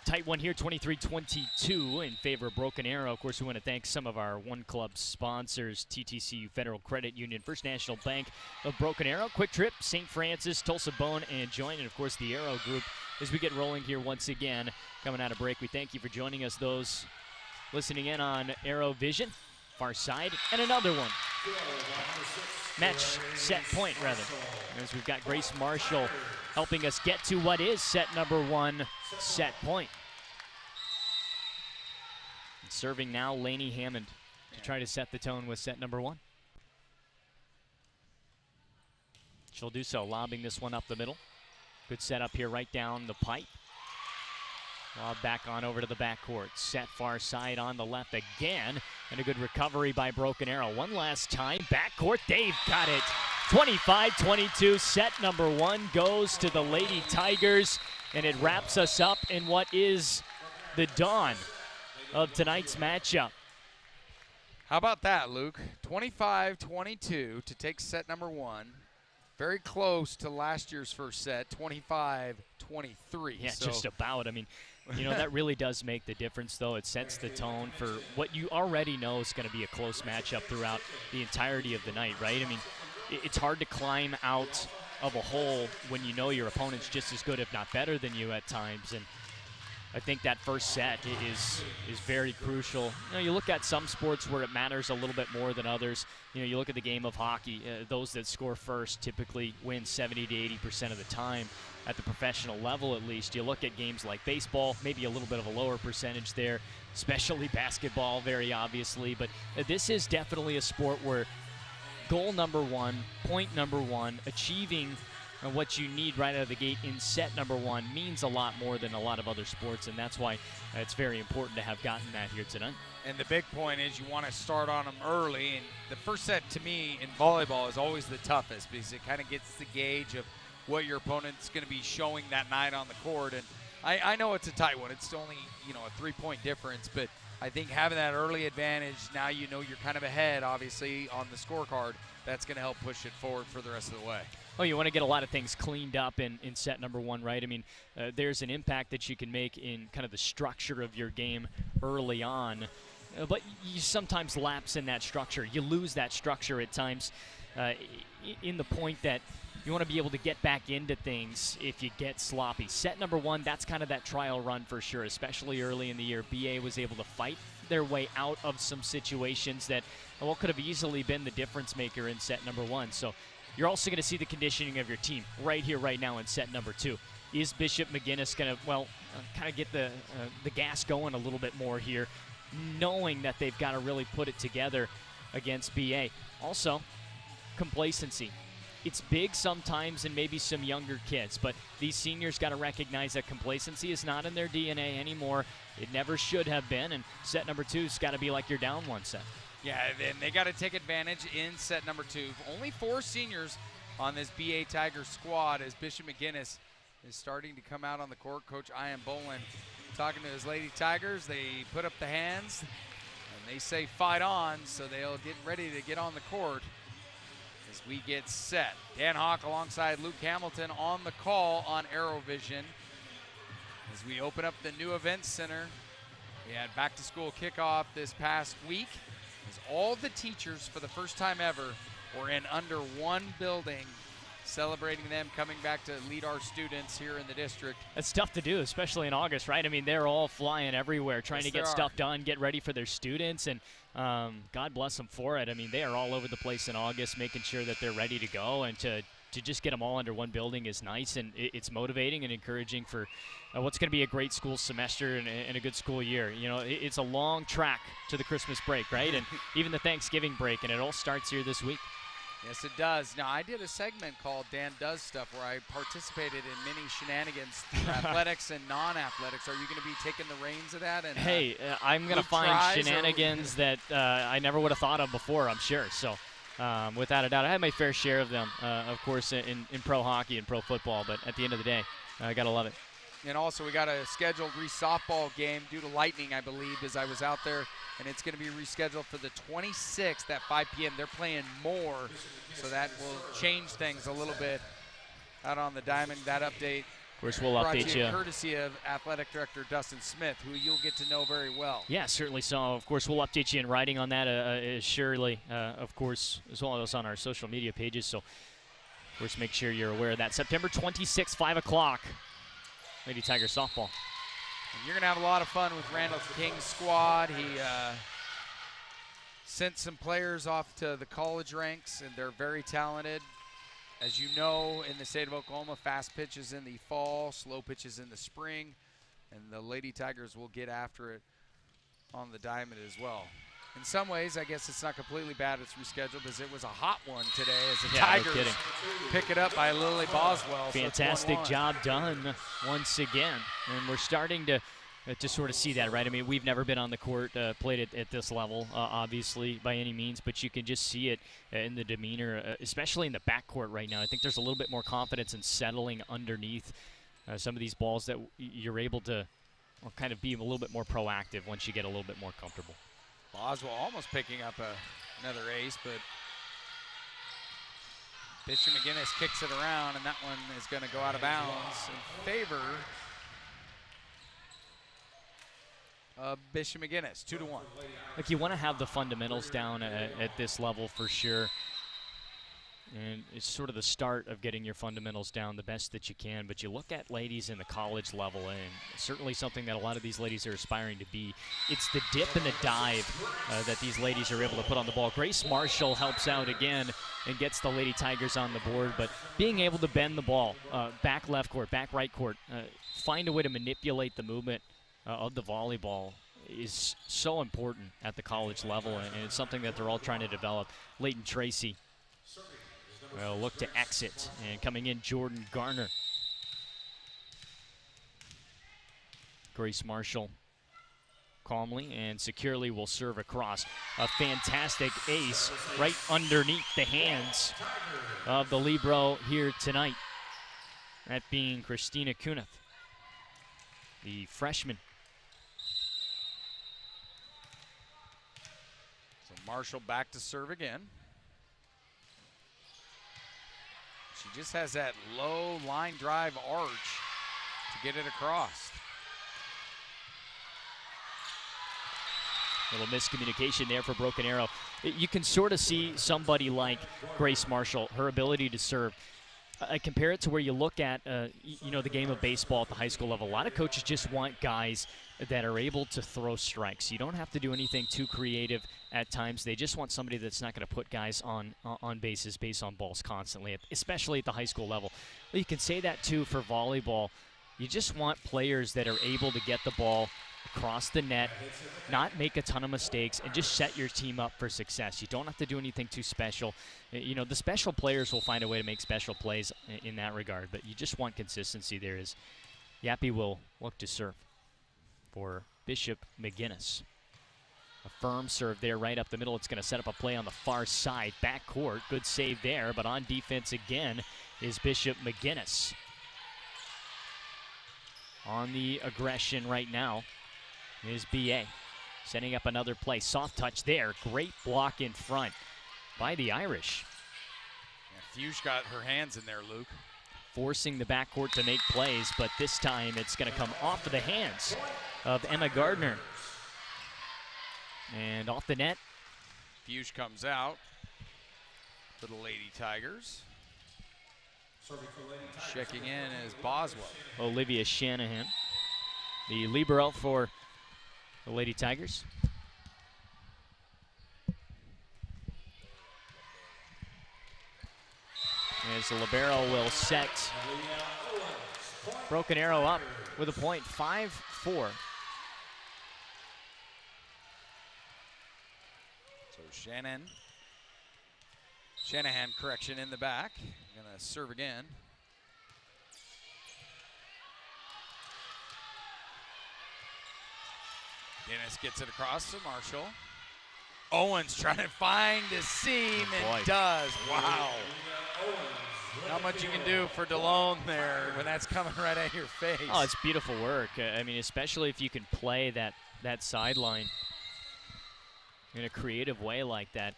Speaker 2: Tight one here, 23-22 in favor of Broken Arrow. Of course, we want to thank some of our One Club sponsors, TTCU Federal Credit Union, First National Bank of Broken Arrow, Quick Trip, St. Francis, Tulsa Bone, and Joint, and of course the Arrow Group as we get rolling here once again. Coming out of break, we thank you for joining us, those listening in on ArrowVision, far side, and another one. Match set point, rather, as we've got Grace Marshall helping us get to what is set number one, set point. And serving now, Lainey Hammond to try to set the tone with set number one. She'll do so, lobbing this one up the middle. Good setup here right down the pipe. Lob back on over to the backcourt. Set far side on the left again. And a good recovery by Broken Arrow. One last time. Backcourt. They've got it. 25-22. Set number one goes to the Lady Tigers. And it wraps us up in what is the dawn of tonight's matchup.
Speaker 1: How about that, Luke? 25-22 to take set number one. Very close to last year's first set, 25-23.
Speaker 2: Yeah,
Speaker 1: so
Speaker 2: just about. I mean, you know, that really does make the difference, though. It sets the tone for what you already know is going to be a close matchup throughout the entirety of the night, right? I mean, it's hard to climb out of a hole when you know your opponent's just as good, if not better than you at times. And I think that first set is very crucial. You know, you look at some sports where it matters a little bit more than others. You know, you look at the game of hockey. Those that score first typically win 70 to 80% of the time at the professional level, at least. You look at games like baseball, maybe a little bit of a lower percentage there, especially basketball, very obviously. But this is definitely a sport where goal number one, point number one, achieving what you need right out of the gate in set number one means a lot more than a lot of other sports, and that's why it's very important to have gotten that here tonight.
Speaker 1: And the big point is you want to start on them early, and the first set to me in volleyball is always the toughest because it kind of gets the gauge of what your opponent's going to be showing that night on the court. And I know it's a tight one. It's only, a 3-point difference, but I think having that early advantage, now you're kind of ahead, obviously, on the scorecard. That's going to help push it forward for the rest of the way.
Speaker 2: Oh, you want to get a lot of things cleaned up in set number one, right? I mean, there's an impact that you can make in kind of the structure of your game early on, but you sometimes lapse in that structure. You lose that structure at times in the point that you want to be able to get back into things if you get sloppy. Set number one, that's kind of that trial run for sure, especially early in the year. BA was able to fight their way out of some situations that could have easily been the difference maker in set number one. So you're also going to see the conditioning of your team right here, right now in set number two. Is Bishop McGuinness going to, kind of get the gas going a little bit more here, knowing that they've got to really put it together against BA? Also, complacency. It's big sometimes in maybe some younger kids, but these seniors got to recognize that complacency is not in their DNA anymore. It never should have been, and set number two's got to be like you're down one set.
Speaker 1: Yeah, and they got to take advantage in set number two. Only 4 seniors on this BA Tigers squad as Bishop McGuinness is starting to come out on the court. Coach Ian Bolin talking to his Lady Tigers. They put up the hands, and they say fight on, so they'll get ready to get on the court as we get set. Dan Hawk alongside Luke Hamilton on the call on ArrowVision as we open up the new event center. We had back-to-school kickoff this past week as all the teachers for the first time ever were in under one building, celebrating them coming back to lead our students here in the district.
Speaker 2: It's tough to do, especially in August, right? I mean, they're all flying everywhere, trying to get stuff done, get ready for their students, and God bless them for it. I mean, they are all over the place in August, making sure that they're ready to go, and to just get them all under one building is nice, and it's motivating and encouraging for what's going to be a great school semester and a good school year. It's a long track to the Christmas break, right? And even the Thanksgiving break, and it all starts here this week.
Speaker 1: Yes, it does. Now, I did a segment called Dan Does Stuff where I participated in many shenanigans, athletics and non-athletics. Are you going to be taking the reins of that? And
Speaker 2: hey, I'm going to find shenanigans that I never would have thought of before, I'm sure. So, without a doubt, I had my fair share of them, of course, in pro hockey and pro football. But at the end of the day, I got to love it.
Speaker 1: And also, we got a scheduled softball game due to lightning, I believe, as I was out there. And it's going to be rescheduled for the 26th at 5 p.m. They're playing more, so that will change things a little bit out on the diamond. That update,
Speaker 2: of course, we'll update you.
Speaker 1: Courtesy of Athletic Director Dustin Smith, who you'll get to know very well.
Speaker 2: Yeah, certainly so. Of course, we'll update you in writing on that, surely, of course, as well as on our social media pages. So, of course, make sure you're aware of that. September 26th, 5 o'clock, Lady Tiger softball.
Speaker 1: And you're going to have a lot of fun with Randall King's squad. He sent some players off to the college ranks, and they're very talented. As you know, in the state of Oklahoma, fast pitches in the fall, slow pitches in the spring, and the Lady Tigers will get after it on the diamond as well. In some ways, I guess it's not completely bad it's rescheduled, as it was a hot one today as the Tigers pick it up by Lily Boswell.
Speaker 2: Fantastic job done once again. And we're starting to sort of see that, right? I mean, we've never been on the court, played at this level, obviously, by any means, but you can just see it in the demeanor, especially in the backcourt right now. I think there's a little bit more confidence in settling underneath some of these balls that you're able to kind of be a little bit more proactive once you get a little bit more comfortable.
Speaker 1: Boswell almost picking up another ace, but Bishop McGuinness kicks it around, and that one is going to go out of bounds in favor of Bishop McGuinness, 2-1.
Speaker 2: Like, you want to have the fundamentals down at this level for sure. And it's sort of the start of getting your fundamentals down the best that you can. But you look at ladies in the college level, and certainly something that a lot of these ladies are aspiring to be. It's the dip and the dive that these ladies are able to put on the ball. Grace Marshall helps out again and gets the Lady Tigers on the board. But being able to bend the ball, back left court, back right court, find a way to manipulate the movement of the volleyball is so important at the college level. And it's something that they're all trying to develop. Leighton Tracy will look to exit, and coming in, Jordan Garner. Grace Marshall calmly and securely will serve across. A fantastic ace right underneath the hands of the libero here tonight, that being Christina Kunith. the freshman.
Speaker 1: So Marshall back to serve again. She just has that low line drive arch to get it across.
Speaker 2: Little miscommunication there for Broken Arrow. You can sort of see somebody like Grace Marshall, her ability to serve. I compare it to where you look at, the game of baseball at the high school level. A lot of coaches just want guys that are able to throw strikes. You don't have to do anything too creative at times. They just want somebody that's not going to put guys on bases, base on balls constantly, especially at the high school level. Well, you can say that too for volleyball. You just want players that are able to get the ball across the net, not make a ton of mistakes, and just set your team up for success. You don't have to do anything too special. The special players will find a way to make special plays in that regard, but you just want consistency there. As Yappy will look to serve for Bishop McGuinness. A firm serve there right up the middle. It's going to set up a play on the far side. Backcourt, good save there, but on defense again is Bishop McGuinness. On the aggression right now is BA. Setting up another play. Soft touch there. Great block in front by the Irish.
Speaker 1: Yeah, Fuchs got her hands in there, Luke.
Speaker 2: Forcing the backcourt to make plays, but this time it's going to come off of the hands of Emma Gardner. And off the net.
Speaker 1: Fuchs comes out for the Lady Tigers. Checking in is Boswell.
Speaker 2: Olivia Shanahan, the libero for the Lady Tigers. As the libero will set Broken Arrow up with a point, 5-4.
Speaker 1: So Shanahan correction in the back. Gonna serve again. Guinness gets it across to Marshall. Owens trying to find the seam and does. Wow. Not much you can do for DeLone there when that's coming right at your face.
Speaker 2: Oh, it's beautiful work. I mean, especially if you can play that sideline in a creative way like that.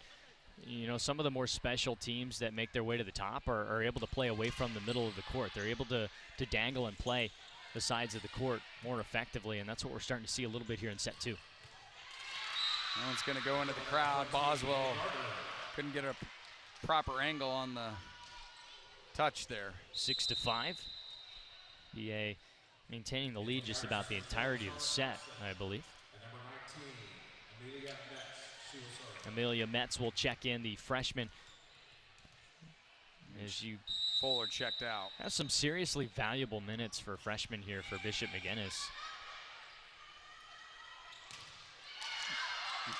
Speaker 2: Some of the more special teams that make their way to the top are able to play away from the middle of the court. They're able to dangle and play the sides of the court more effectively, and that's what we're starting to see a little bit here in set 2.
Speaker 1: That one's going to go into the crowd. Boswell couldn't get a proper angle on the touch there.
Speaker 2: 6-5. BA maintaining the lead just about the entirety of the set, I believe. Amelia Metz will check in, the freshman. As you
Speaker 1: Fuller checked out.
Speaker 2: Has some seriously valuable minutes for freshmen here for Bishop McGuinness.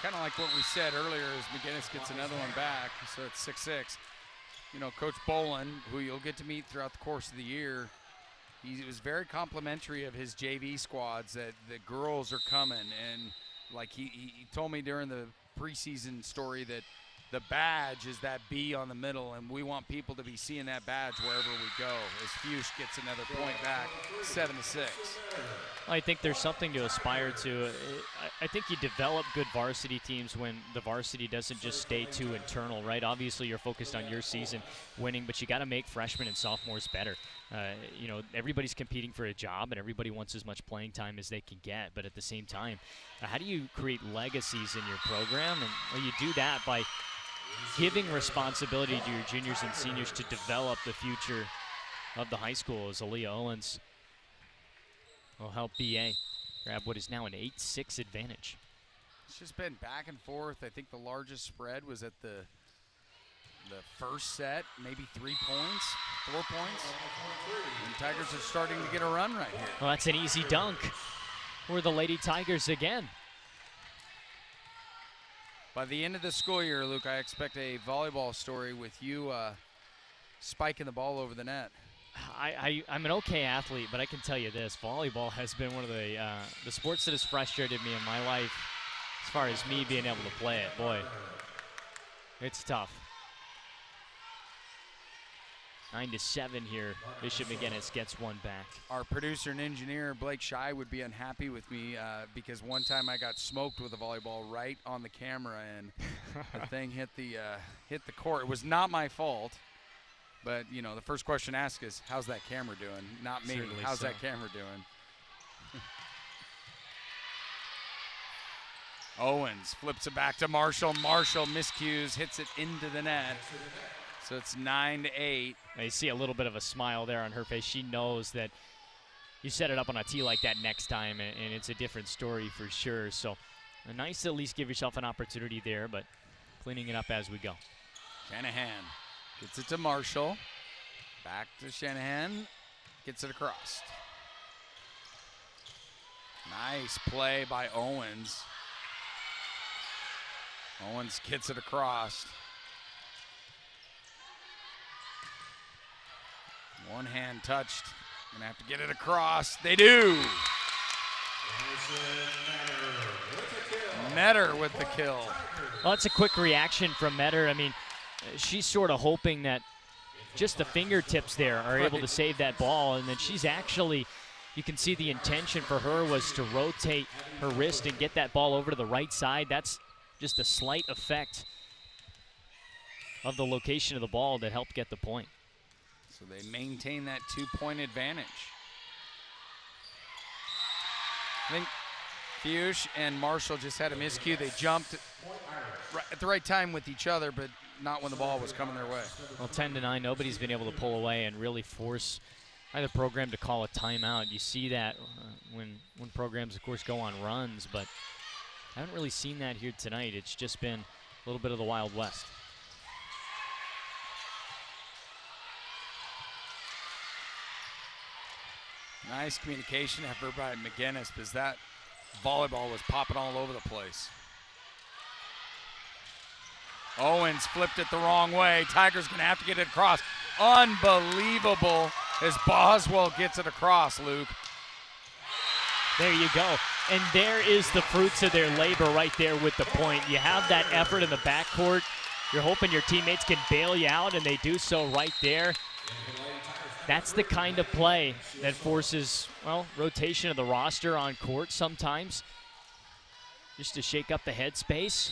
Speaker 1: Kind of like what we said earlier, as McGuinness gets another one back, so it's 6-6. Coach Bolin, who you'll get to meet throughout the course of the year, he was very complimentary of his JV squads, that the girls are coming, and like he told me during the preseason story that the badge is that B on the middle, and we want people to be seeing that badge wherever we go. As Fuchs gets another point back, 7-6.
Speaker 2: I think there's something to aspire to. I think you develop good varsity teams when the varsity doesn't just stay too internal, right? Obviously, you're focused on your season winning, but you got to make freshmen and sophomores better. Everybody's competing for a job, and everybody wants as much playing time as they can get. But at the same time, how do you create legacies in your program? And well, you do that by giving responsibility to your juniors and seniors to develop the future of the high school, as Aaliyah Owens will help BA grab what is now an 8-6 advantage.
Speaker 1: It's just been back and forth. I think the largest spread was at the first set, maybe 3 points, 4 points. And Tigers are starting to get a run right here.
Speaker 2: Well, that's an easy dunk for the Lady Tigers again.
Speaker 1: By the end of the school year, Luke, I expect a volleyball story with you spiking the ball over the net.
Speaker 2: I'm an okay athlete, but I can tell you this: volleyball has been one of the sports that has frustrated me in my life as far as me being able to play it. Boy, it's tough. 9-7 here. Bishop McGuinness gets one back.
Speaker 1: Our producer and engineer, Blake Shy, would be unhappy with me because one time I got smoked with a volleyball right on the camera, and the thing hit the court. It was not my fault, but, you know, the first question asked is, how's that camera doing? Not me.
Speaker 2: Certainly
Speaker 1: how's
Speaker 2: so.
Speaker 1: that camera doing? Owens flips it back to Marshall. Marshall miscues, hits it into the net. So it's 9-8.
Speaker 2: You see a little bit of a smile there on her face. She knows that you set it up on a tee like that next time, and it's a different story for sure. So nice to at least give yourself an opportunity there, but cleaning it up as we go.
Speaker 1: Shanahan gets it to Marshall. Back to Shanahan. Gets it across. Nice play by Owens. Owens gets it across. One hand touched. Gonna have to get it across. They do. Metter with the kill.
Speaker 2: Well, it's a quick reaction from Metter. I mean, she's sort of hoping that just the fingertips there are able to save that ball, and then she's actually, you can see the intention for her was to rotate her wrist and get that ball over to the right side. That's just a slight effect of the location of the ball that helped get the point.
Speaker 1: So they maintain that 2-point advantage. I think Fuchs and Marshall just had a miscue. They jumped at the right time with each other, but not when the ball was coming their way.
Speaker 2: Well, 10-9, nobody's been able to pull away and really force either program to call a timeout. You see that when programs, of course, go on runs, but I haven't really seen that here tonight. It's just been a little bit of the Wild West.
Speaker 1: Nice communication effort by McGuinness, because that volleyball was popping all over the place. Owens flipped it the wrong way. Tigers gonna have to get it across. Unbelievable as Boswell gets it across, Luke.
Speaker 2: There you go. And there is the fruits of their labor right there with the point. You have that effort in the backcourt. You're hoping your teammates can bail you out, and they do so right there. That's the kind of play that forces, well, rotation of the roster on court sometimes, just to shake up the headspace.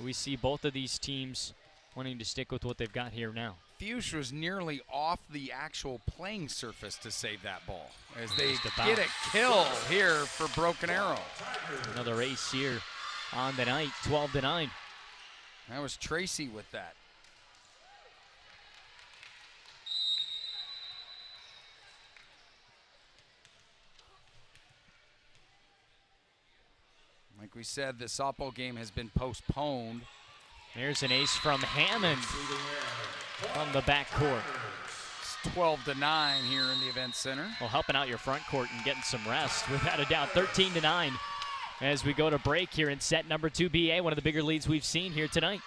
Speaker 2: We see both of these teams wanting to stick with what they've got here now.
Speaker 1: Fuchs was nearly off the actual playing surface to save that ball as they get a kill here for Broken Arrow.
Speaker 2: Another ace here on the night, 12-9.
Speaker 1: That was Tracy with that. Like we said, the softball game has been postponed.
Speaker 2: There's an ace from Hammond from the backcourt.
Speaker 1: It's 12-9 here in the event center.
Speaker 2: Well, helping out your front court and getting some rest, without a doubt. 13-9 as we go to break here in set number 2 BA, one of the bigger leads we've seen here tonight.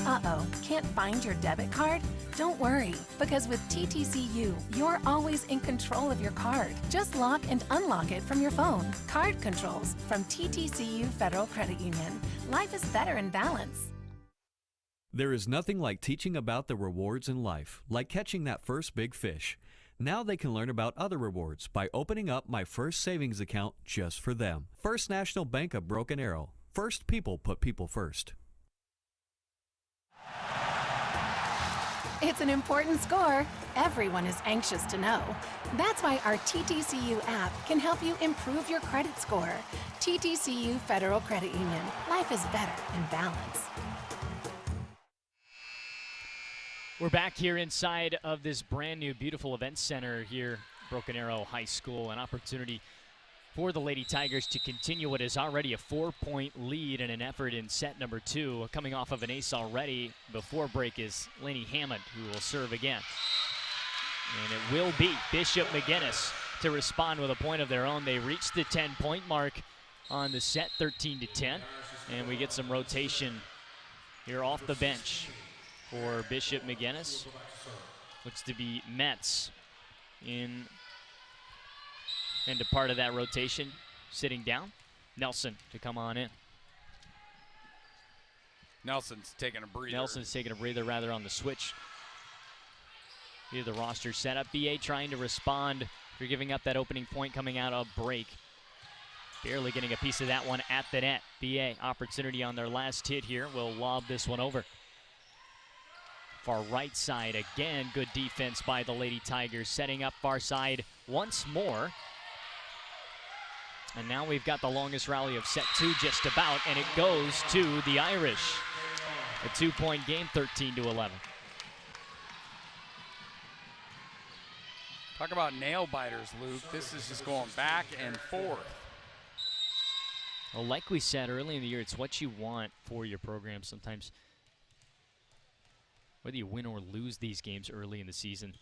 Speaker 3: Uh-oh, can't find your debit card? Don't worry, because with TTCU, you're always in control of your card. Just lock and unlock it from your phone. Card controls from TTCU Federal Credit Union. Life is better in balance.
Speaker 4: There is nothing like teaching about the rewards in life, like catching that first big fish. Now they can learn about other rewards by opening up my first savings account just for them. First National Bank of Broken Arrow. First people put people first.
Speaker 3: It's an important score. Everyone is anxious to know. That's why our TTCU app can help you improve your credit score. TTCU Federal Credit Union. Life is better in balance.
Speaker 2: We're back here inside of this brand new beautiful event center here, Broken Arrow High School. An opportunity for the Lady Tigers to continue what is already a 4-point lead in an effort in set number 2. Coming off of an ace already before break is Lainey Hammond, who will serve again. And it will be Bishop McGuinness to respond with a point of their own. They reached the 10-point mark on the set, 13-10. And we get some rotation here off the bench for Bishop McGuinness. Looks to be Metz in. And a part of that rotation, sitting down. Nelson to come on in.
Speaker 1: Nelson's taking a breather.
Speaker 2: Nelson's taking a breather rather on the switch. Here the roster set up. BA trying to respond for giving up that opening point coming out of break. Barely getting a piece of that one at the net. BA opportunity on their last hit here. Will lob this one over. Far right side again. Good defense by the Lady Tigers. Setting up far side once more. And now we've got the longest rally of set 2 just about, and it goes to the Irish. A 2-point game, 13-11.
Speaker 1: Talk about nail biters, Luke. This is just going back and forth.
Speaker 2: Well, like we said early in the year, it's what you want for your program sometimes. Whether you win or lose these games early in the season,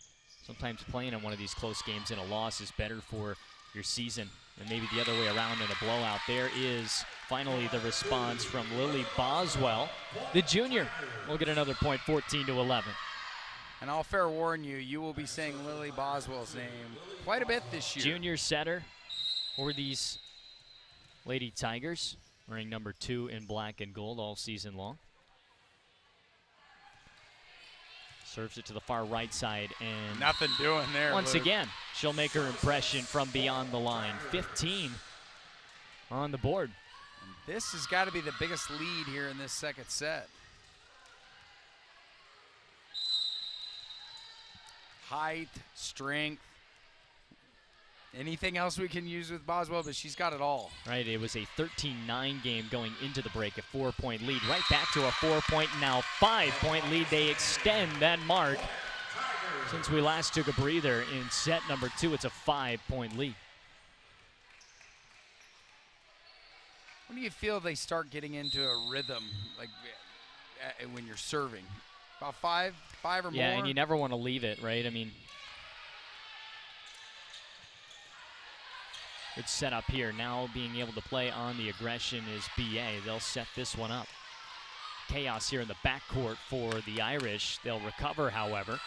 Speaker 2: sometimes playing in one of these close games in a loss is better for your season and maybe the other way around in a blowout. There is finally the response from Lily Boswell, the junior. We'll get another point, 14-11.
Speaker 1: And I'll fair warn you, you will be saying Lily Boswell's name quite a bit this year.
Speaker 2: Junior setter for these Lady Tigers, wearing number 2 in black and gold all season long. Serves it to the far right side, and
Speaker 1: nothing doing there.
Speaker 2: Once
Speaker 1: Luke.
Speaker 2: again, she'll make her impression from beyond the line. 15 on the board.
Speaker 1: And this has got to be the biggest lead here in this second set. Height, strength, anything else we can use with Boswell, but she's got it all.
Speaker 2: Right, it was a 13-9 game going into the break, a 4-point lead. Right back to a 4-point, now 5-point lead. They extend that mark. Since we last took a breather in set number 2, it's a 5-point lead.
Speaker 1: When do you feel they start getting into a rhythm, like when you're serving? About five or more?
Speaker 2: Yeah, and you never want to leave it, right? I mean, good setup here. Now being able to play on the aggression is BA. They'll set this one up. Chaos here in the backcourt for the Irish. They'll recover, however,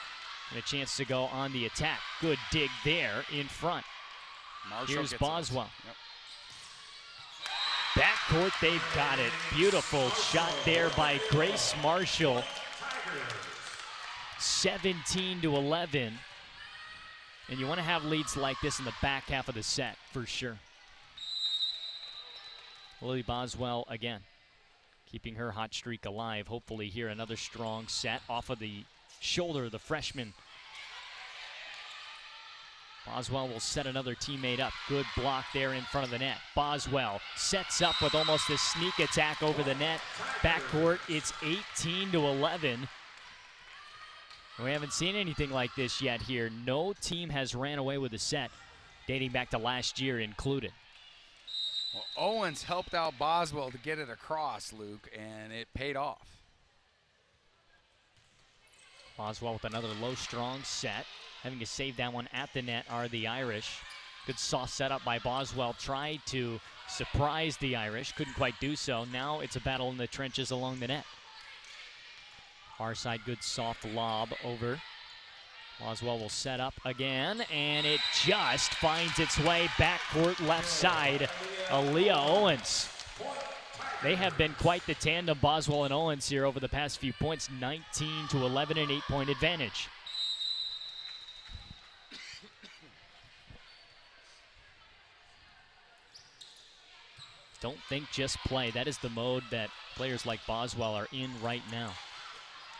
Speaker 2: and a chance to go on the attack. Good dig there in front.
Speaker 1: Marshall
Speaker 2: Here's
Speaker 1: gets
Speaker 2: Boswell.
Speaker 1: Yep.
Speaker 2: Backcourt, they've got it. Beautiful shot there by Grace Marshall. 17-11. And you want to have leads like this in the back half of the set, for sure. Lily Boswell again, keeping her hot streak alive. Hopefully here another strong set off of the shoulder of the freshman. Boswell will set another teammate up. Good block there in front of the net. Boswell sets up with almost a sneak attack over the net. Backcourt, it's 18-11. We haven't seen anything like this yet here. No team has ran away with a set dating back to last year included.
Speaker 1: Well, Owens helped out Boswell to get it across, Luke, and it paid off.
Speaker 2: Boswell with another low, strong set. Having to save that one at the net are the Irish. Good soft setup by Boswell. Tried to surprise the Irish. Couldn't quite do so. Now it's a battle in the trenches along the net. Far side, good soft lob over. Boswell will set up again, and it just finds its way backcourt left side. Aaliyah Owens. They have been quite the tandem, Boswell and Owens, here over the past few points. 19-11, an 8-point advantage. Don't think, just play. That is the mode that players like Boswell are in right now.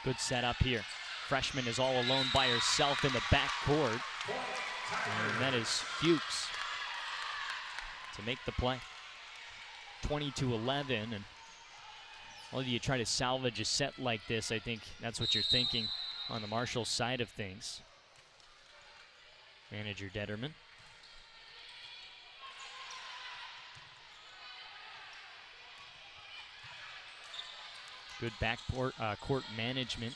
Speaker 2: Good setup here. Freshman is all alone by herself in the backcourt. And that is Fuchs to make the play. 20-11. And whether you try to salvage a set like this, I think that's what you're thinking on the Marshall side of things. Manager Detterman. Good court management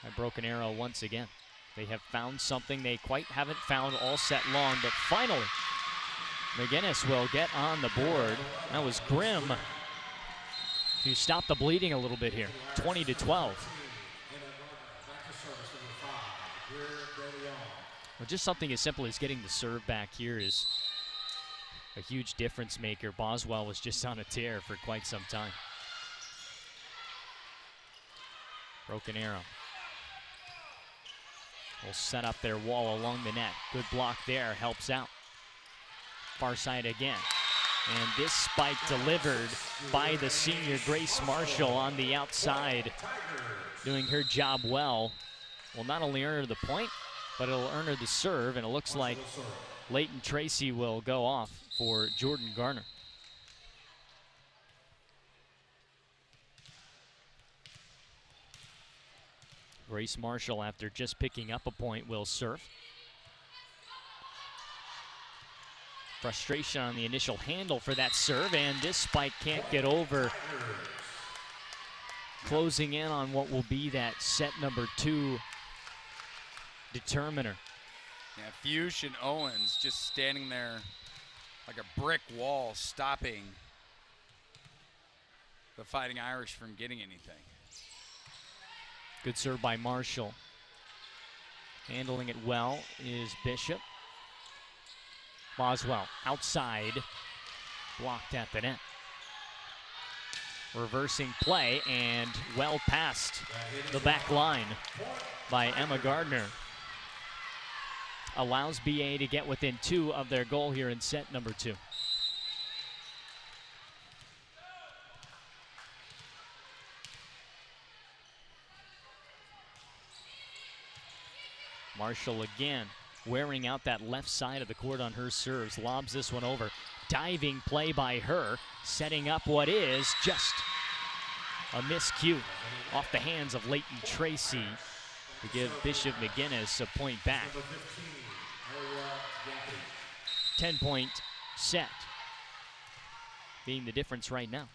Speaker 2: by Broken Arrow once again. They have found something they quite haven't found all set long, but finally, McGuinness will get on the board. That was Grimm to stop the bleeding a little bit here. 20-12. Well, just something as simple as getting the serve back here is a huge difference maker. Boswell was just on a tear for quite some time. Broken arrow. Will set up their wall along the net. Good block there, helps out. Far side again. And this spike delivered by the senior Grace Marshall on the outside. Doing her job well. Will not only earn her the point, but it'll earn her the serve, and it looks like Leighton Tracy will go off for Jordan Garner. Grace Marshall, after just picking up a point, will serve. Frustration on the initial handle for that serve, and this spike can't get over. Closing in on what will be that set number 2 determiner.
Speaker 1: Yeah, Fuchs and Owens just standing there like a brick wall, stopping the Fighting Irish from getting anything.
Speaker 2: Good serve by Marshall. Handling it well is Bishop. Boswell outside, blocked at the net. Reversing play and well past the back line by Emma Gardner. Allows BA to get within 2 of their goal here in set number 2. Marshall again wearing out that left side of the court on her serves. Lobs this one over. Diving play by her, setting up what is just a miscue off the hands of Leighton Tracy to give Bishop McGuiness a point back. 10-point set being the difference right now.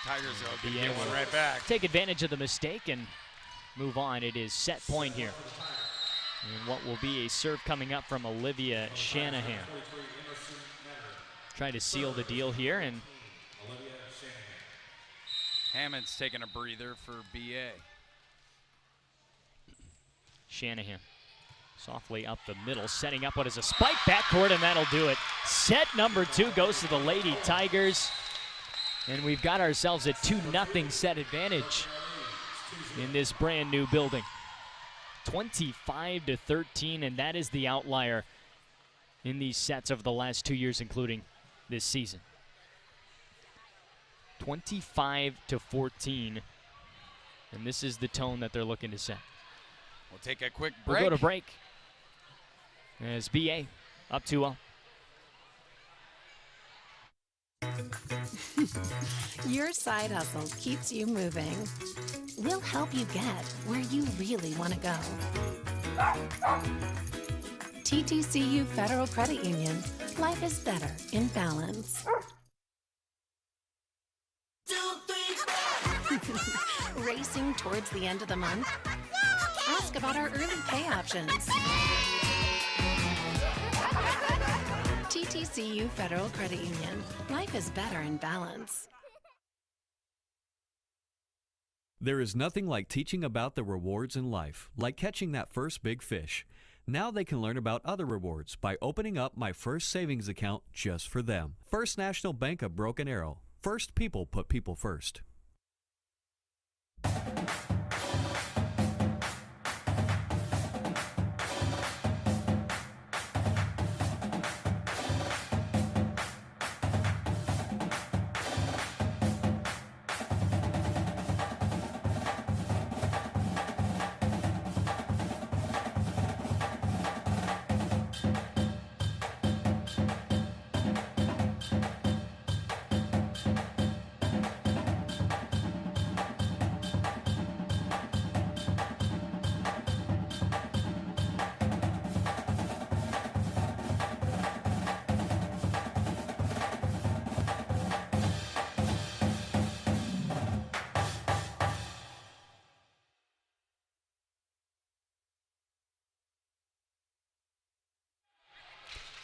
Speaker 1: Tigers will get one right back.
Speaker 2: Take advantage of the mistake and move on. It is set point here. And what will be a serve coming up from Olivia Shanahan. Trying to seal the deal here, and
Speaker 1: Hammond's taking a breather for BA.
Speaker 2: Shanahan softly up the middle, setting up what is a spike backcourt, and that'll do it. Set number 2 goes to the Lady Tigers, and we've got ourselves a 2-0 set advantage in this brand new building. 25-13, and that is the outlier in these sets of the last 2 years, including this season. 25-14, and this is the tone that they're looking to set.
Speaker 1: We'll take a quick break.
Speaker 2: We'll go to break as BA up 2-0.
Speaker 3: Your side hustle keeps you moving. We'll help you get where you really want to go. TTCU Federal Credit Union. Life is better in balance. Racing towards the end of the month? Ask about our early pay options. TTCU Federal Credit Union. Life is better in balance.
Speaker 4: There is nothing like teaching about the rewards in life, like catching that first big fish. Now they can learn about other rewards by opening up my first savings account just for them. First National Bank of Broken Arrow. First people put people first.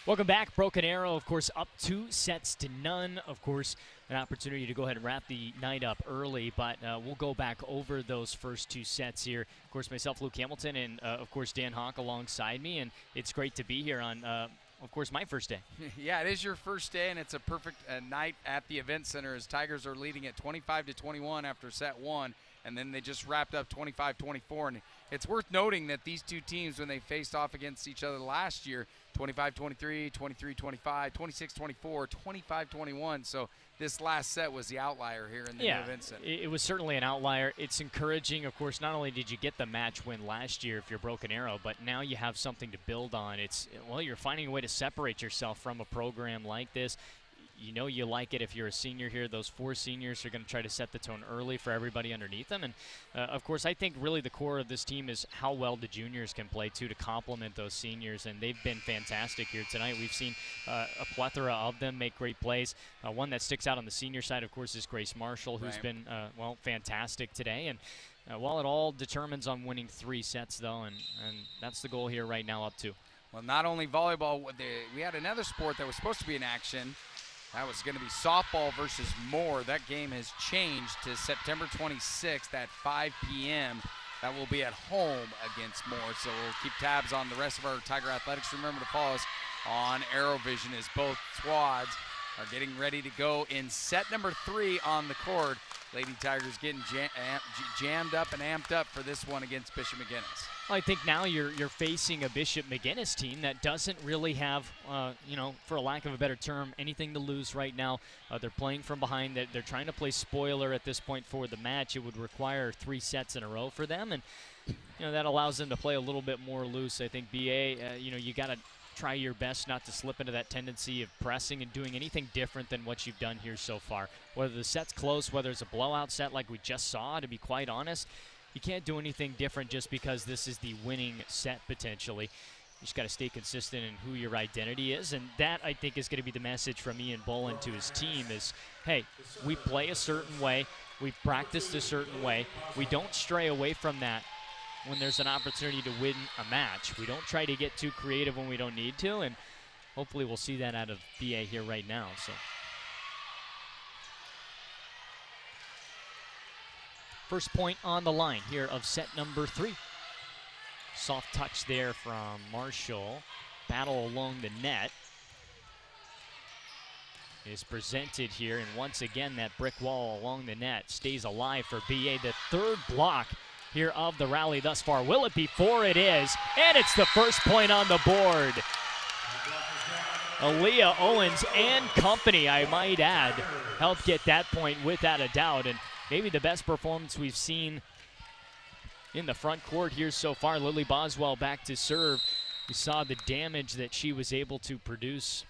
Speaker 2: Welcome back. Broken Arrow, of course, up 2-0. Of course, an opportunity to go ahead and wrap the night up early, but we'll go back over those first 2 sets here. Of course, myself, Luke Hamilton, and, of course, Dan Hawk alongside me, and it's great to be here on, of course, my first day.
Speaker 1: Yeah, it is your first day, and it's a perfect night at the Event Center as Tigers are leading at 25-21 after set 1, and then they just wrapped up 25-24. And it's worth noting that these two teams, when they faced off against each other last year, 25-23, 23-25, 26-24, 25-21. So this last set was the outlier here in the new Event Center.
Speaker 2: It was certainly an outlier. It's encouraging. Of course, not only did you get the match win last year if you're Broken Arrow, but now you have something to build on. You're finding a way to separate yourself from a program like this. You know you like it if you're a senior here. Those 4 seniors are going to try to set the tone early for everybody underneath them. And, of course, I think really the core of this team is how well the juniors can play, too, to complement those seniors. And they've been fantastic here tonight. We've seen a plethora of them make great plays. One that sticks out on the senior side, of course, is Grace Marshall, who's been, fantastic today. And while it all determines on winning 3 sets, though, and that's the goal here right now, up 2.
Speaker 1: Well, not only volleyball, we had another sport that was supposed to be in action. That was going to be softball versus Moore. That game has changed to September 26th at 5 p.m. That will be at home against Moore. So we'll keep tabs on the rest of our Tiger Athletics. Remember to follow us on ArrowVision as both squads are getting ready to go in set number 3 on the court. Lady Tigers getting jammed up and amped up for this one against Bishop McGuiness.
Speaker 2: I think now you're facing a Bishop McGuinness team that doesn't really have, for a lack of a better term, anything to lose right now. They're playing from behind. They're trying to play spoiler at this point for the match. It would require 3 sets in a row for them, and that allows them to play a little bit more loose. I think BA, you got to try your best not to slip into that tendency of pressing and doing anything different than what you've done here so far. Whether the set's close, whether it's a blowout set like we just saw, to be quite honest, you can't do anything different just because this is the winning set potentially. You just got to stay consistent in who your identity is, and that, I think, is going to be the message from Ian Bolin to his team is, hey, we play a certain way, we practiced a certain way, we don't stray away from that when there's an opportunity to win a match. We don't try to get too creative when we don't need to, and hopefully we'll see that out of BA here right now. So, first point on the line here of set number 3. Soft touch there from Marshall. Battle along the net is presented here, and once again that brick wall along the net stays alive for BA. The 3rd block here of the rally thus far. Will it be 4? It is, and it's the first point on the board. Aaliyah Owens and company, I might add, helped get that point without a doubt, and maybe the best performance we've seen in the front court here so far. Lily Boswell back to serve. We saw the damage that she was able to produce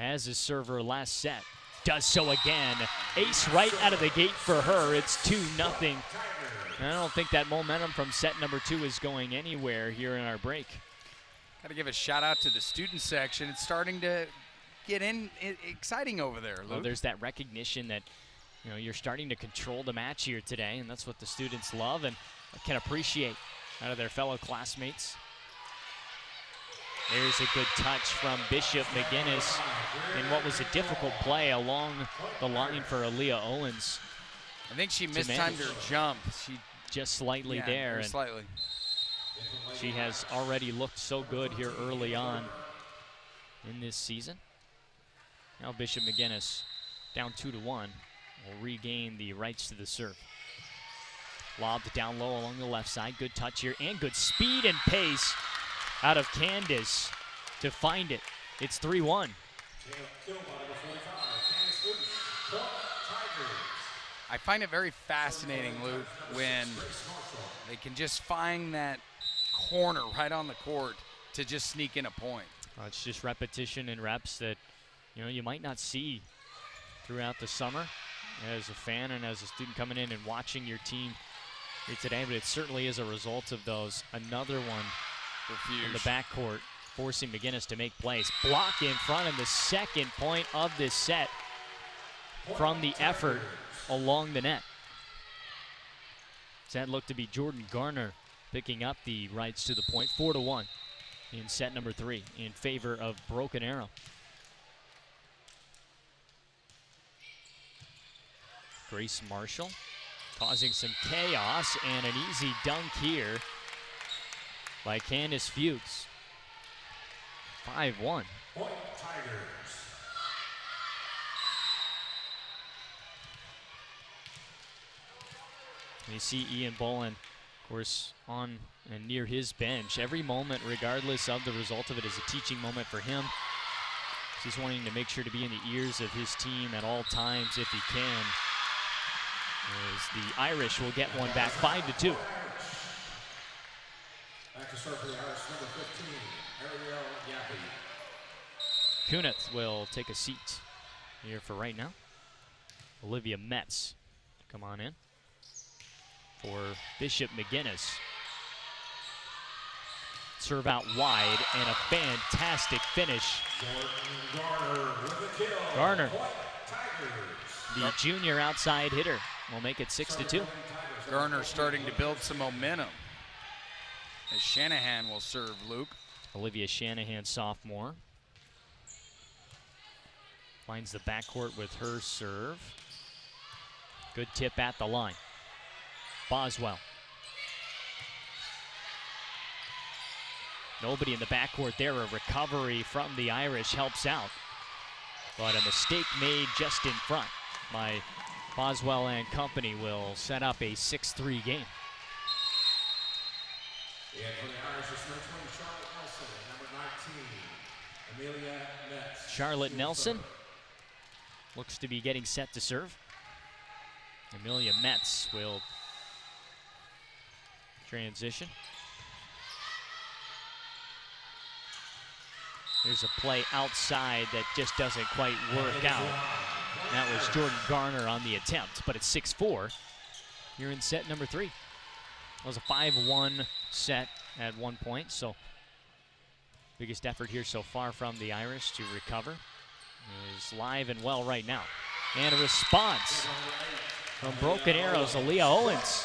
Speaker 2: as a server last set. Does so again. Ace right out of the gate for her. It's 2-0. I don't think that momentum from set number 2 is going anywhere here in our break.
Speaker 1: Got to give a shout out to the student section. It's starting to get exciting over there, Luke.
Speaker 2: Well, there's that recognition that you're starting to control the match here today, and that's what the students love and can appreciate out of their fellow classmates. There's a good touch from Bishop McGuinness in what was a difficult play along the line for Aaliyah Owens.
Speaker 1: I think she mistimed her jump. She
Speaker 2: just slightly there.
Speaker 1: And slightly.
Speaker 2: She has already looked so good here early on in this season. Now Bishop McGuinness down 2-1 will regain the rights to the serve. Lobbed down low along the left side. Good touch here and good speed and pace out of Candace to find it. It's 3-1.
Speaker 1: I find it very fascinating, Luke, when they can just find that corner right on the court to just sneak in a point.
Speaker 2: It's just repetition and reps that you might not see throughout the summer as a fan and as a student coming in and watching your team here today, but it certainly is a result of those. Another one in the backcourt, forcing McGuinness to make plays. Block in front of the second point of this set from the effort along the net. Does that look to be Jordan Garner picking up the rights to the point? 4-1. in set number 3 in favor of Broken Arrow. Grace Marshall causing some chaos, and an easy dunk here by Candace Fuchs. 5-1.
Speaker 8: Point Tigers.
Speaker 2: You see Ian Bolin, of course, on and near his bench. Every moment, regardless of the result of it, is a teaching moment for him. He's wanting to make sure to be in the ears of his team at all times if he can. As the Irish will get one back, 5-2.
Speaker 8: Back to serve for the Irish, number 15, Ariel Yappi.
Speaker 2: Kunith will take a seat here for right now. Olivia Metz, come on in for Bishop McGuiness. Serve out wide, and a fantastic finish.
Speaker 8: Garner with a kill.
Speaker 2: Garner,
Speaker 8: Point Tigers.
Speaker 2: the junior outside hitter, will make it 6-2.
Speaker 1: Garner starting to build some momentum. As Shanahan will serve Luke.
Speaker 2: Olivia Shanahan, sophomore. Finds the backcourt with her serve. Good tip at the line. Boswell. Nobody in the backcourt there. A recovery from the Irish helps out. But a mistake made just in front by Boswell and company will set up a 6-3 game.
Speaker 8: And for the Irish, it's number 20, Charlotte Nelson, number 19, Amelia Metz.
Speaker 2: Charlotte Nelson looks to be getting set to serve. Amelia Metz will transition. There's a play outside that just doesn't quite work out. That was Jordan Garner on the attempt, but it's 6-4 here in set number 3. It was a 5-1 set at one point, so biggest effort here so far from the Irish to recover is live and well right now. And a response from Broken Arrow's Aaliyah Owens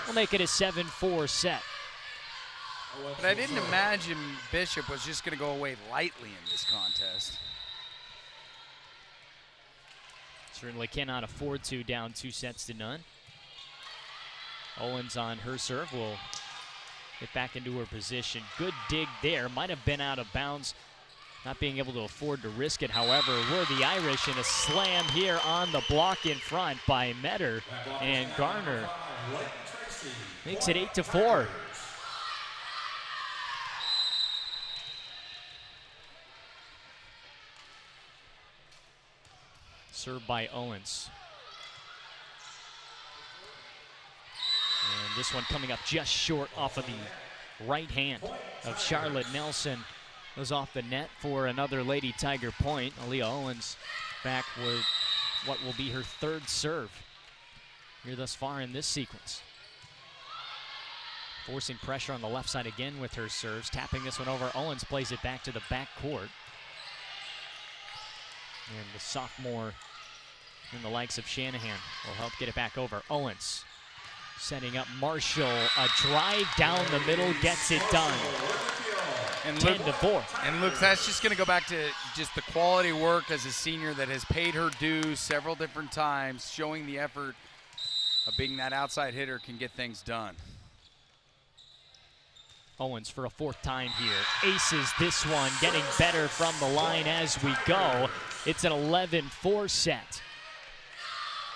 Speaker 2: will make it a 7-4 set.
Speaker 1: But I didn't imagine Bishop was just going to go away lightly in this contest.
Speaker 2: Certainly cannot afford to, down 2-0. Owens on her serve will get back into her position. Good dig there, might have been out of bounds. Not being able to afford to risk it, however, were the Irish, in a slam here on the block in front by Metter, and Garner makes it 8-4. Served by Owens. And this one coming up just short off of the right hand of Charlotte Nelson. Goes off the net for another Lady Tiger point. Aaliyah Owens back with what will be her 3rd serve here thus far in this sequence. Forcing pressure on the left side again with her serves. Tapping this one over. Owens plays it back to the back court. And the sophomore and the likes of Shanahan will help get it back over. Owens setting up Marshall. A drive down the middle gets it done.
Speaker 1: And
Speaker 2: 10-4.
Speaker 1: And Luke, that's just going to go back to just the quality work as a senior that has paid her dues several different times, showing the effort of being that outside hitter can get things done.
Speaker 2: Owens for a 4th time here. Aces this one, getting better from the line as we go. It's an 11-4 set.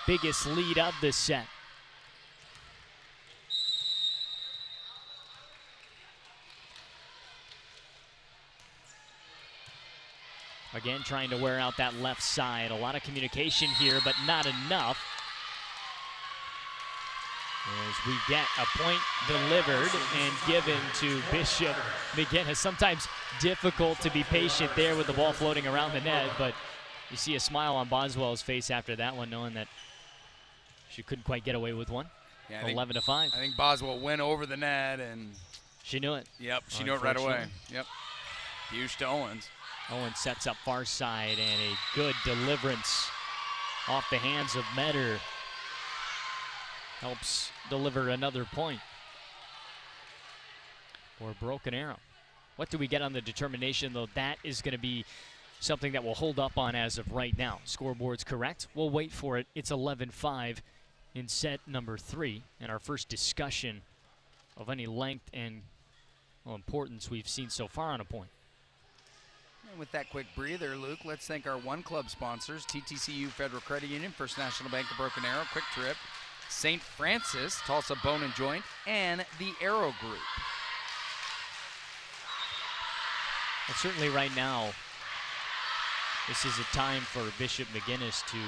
Speaker 2: Biggest lead of the set. Again, trying to wear out that left side. A lot of communication here, but not enough. As we get a point delivered and given to Bishop McGuinness. Sometimes difficult to be patient there with the ball floating around the net, but you see a smile on Boswell's face after that one, knowing that she couldn't quite get away with one.
Speaker 1: Yeah,
Speaker 2: 11-5.
Speaker 1: I think Boswell went over the net, and
Speaker 2: she knew it.
Speaker 1: Yep, she knew it right away. Yep. Huge to Owens.
Speaker 2: Owens sets up far side, and a good deliverance off the hands of Metter helps deliver another point for Broken Arrow. What do we get on the determination, though? That is going to be something that we'll hold up on as of right now. Scoreboard's correct. We'll wait for it. It's 11-5 in set number 3, and our first discussion of any length and importance we've seen so far on a point.
Speaker 1: And with that quick breather, Luke, let's thank our One Club sponsors, TTCU Federal Credit Union, First National Bank of Broken Arrow, Quick Trip, St. Francis, Tulsa Bone and Joint, and the Arrow Group.
Speaker 2: And certainly right now, this is a time for Bishop McGuiness to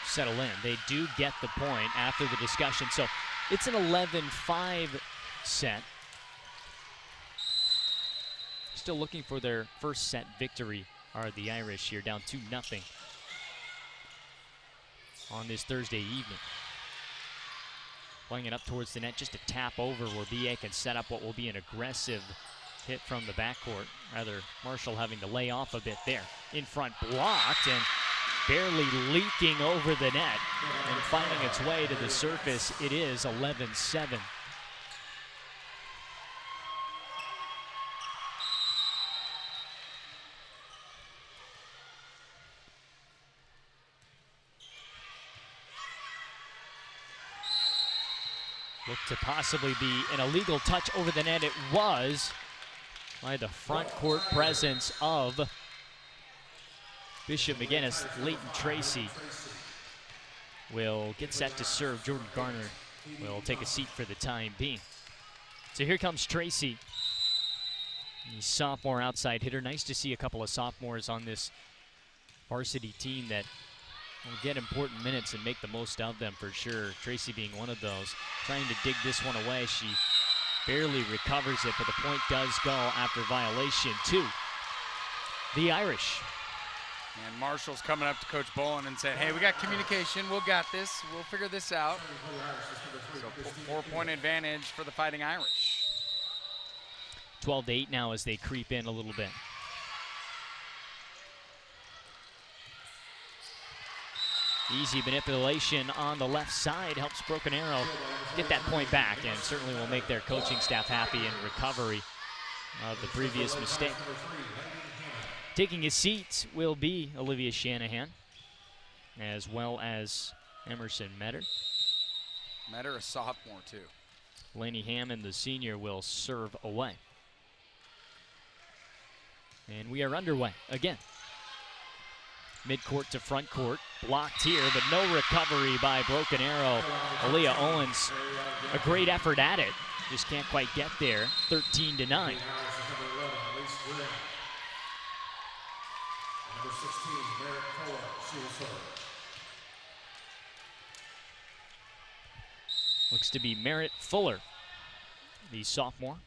Speaker 2: settle in. They do get the point after the discussion. So it's an 11-5 set. Still looking for their first set victory are the Irish here, down 2-0 on this Thursday evening. Playing it up towards the net, just a tap over where BA can set up what will be an aggressive hit from the backcourt. Rather, Marshall having to lay off a bit there. In front, blocked, and barely leaking over the net and finding its way to the surface. It is 11-7. Looked to possibly be an illegal touch over the net. It was by the front court presence of Bishop McGuinness. Leighton Tracy will get set to serve. Jordan Garner will take a seat for the time being. So here comes Tracy, the sophomore outside hitter. Nice to see a couple of sophomores on this varsity team that will get important minutes and make the most of them for sure. Tracy being one of those. Trying to dig this one away. She barely recovers it, but the point does go after violation to the Irish.
Speaker 1: And Marshall's coming up to Coach Bolin and saying, hey, we got communication. We'll got this. We'll figure this out. So 4-point advantage for the Fighting Irish.
Speaker 2: 12-8 now as they creep in a little bit. Easy manipulation on the left side helps Broken Arrow get that point back, and certainly will make their coaching staff happy in recovery of the previous mistake. Taking his seat will be Olivia Shanahan, as well as Emerson Metter.
Speaker 1: Metter, a sophomore, too.
Speaker 2: Laney Hammond, the senior, will serve away. And we are underway again. Midcourt to front court, blocked here, but no recovery by Broken Arrow. Aaliyah Owens, a great effort at it, just can't quite get there. 13-9.
Speaker 8: Number 16, Merritt Fuller, she will serve.
Speaker 2: Looks to be Merritt Fuller, the sophomore,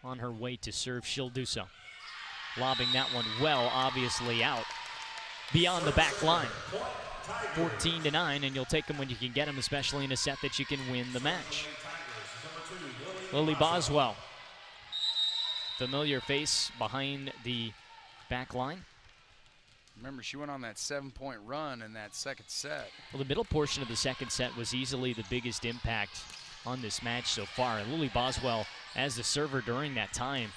Speaker 2: on her way to serve. She'll do so. Lobbing that one well, obviously out beyond the back line. 14-9, and you'll take them when you can get them, especially in a set that you can win the match. Lily Boswell, familiar face behind the back line.
Speaker 1: Remember, she went on that 7-point run in that second set.
Speaker 2: Well, the middle portion of the second set was easily the biggest impact on this match so far. And Lily Boswell, as the server during that time,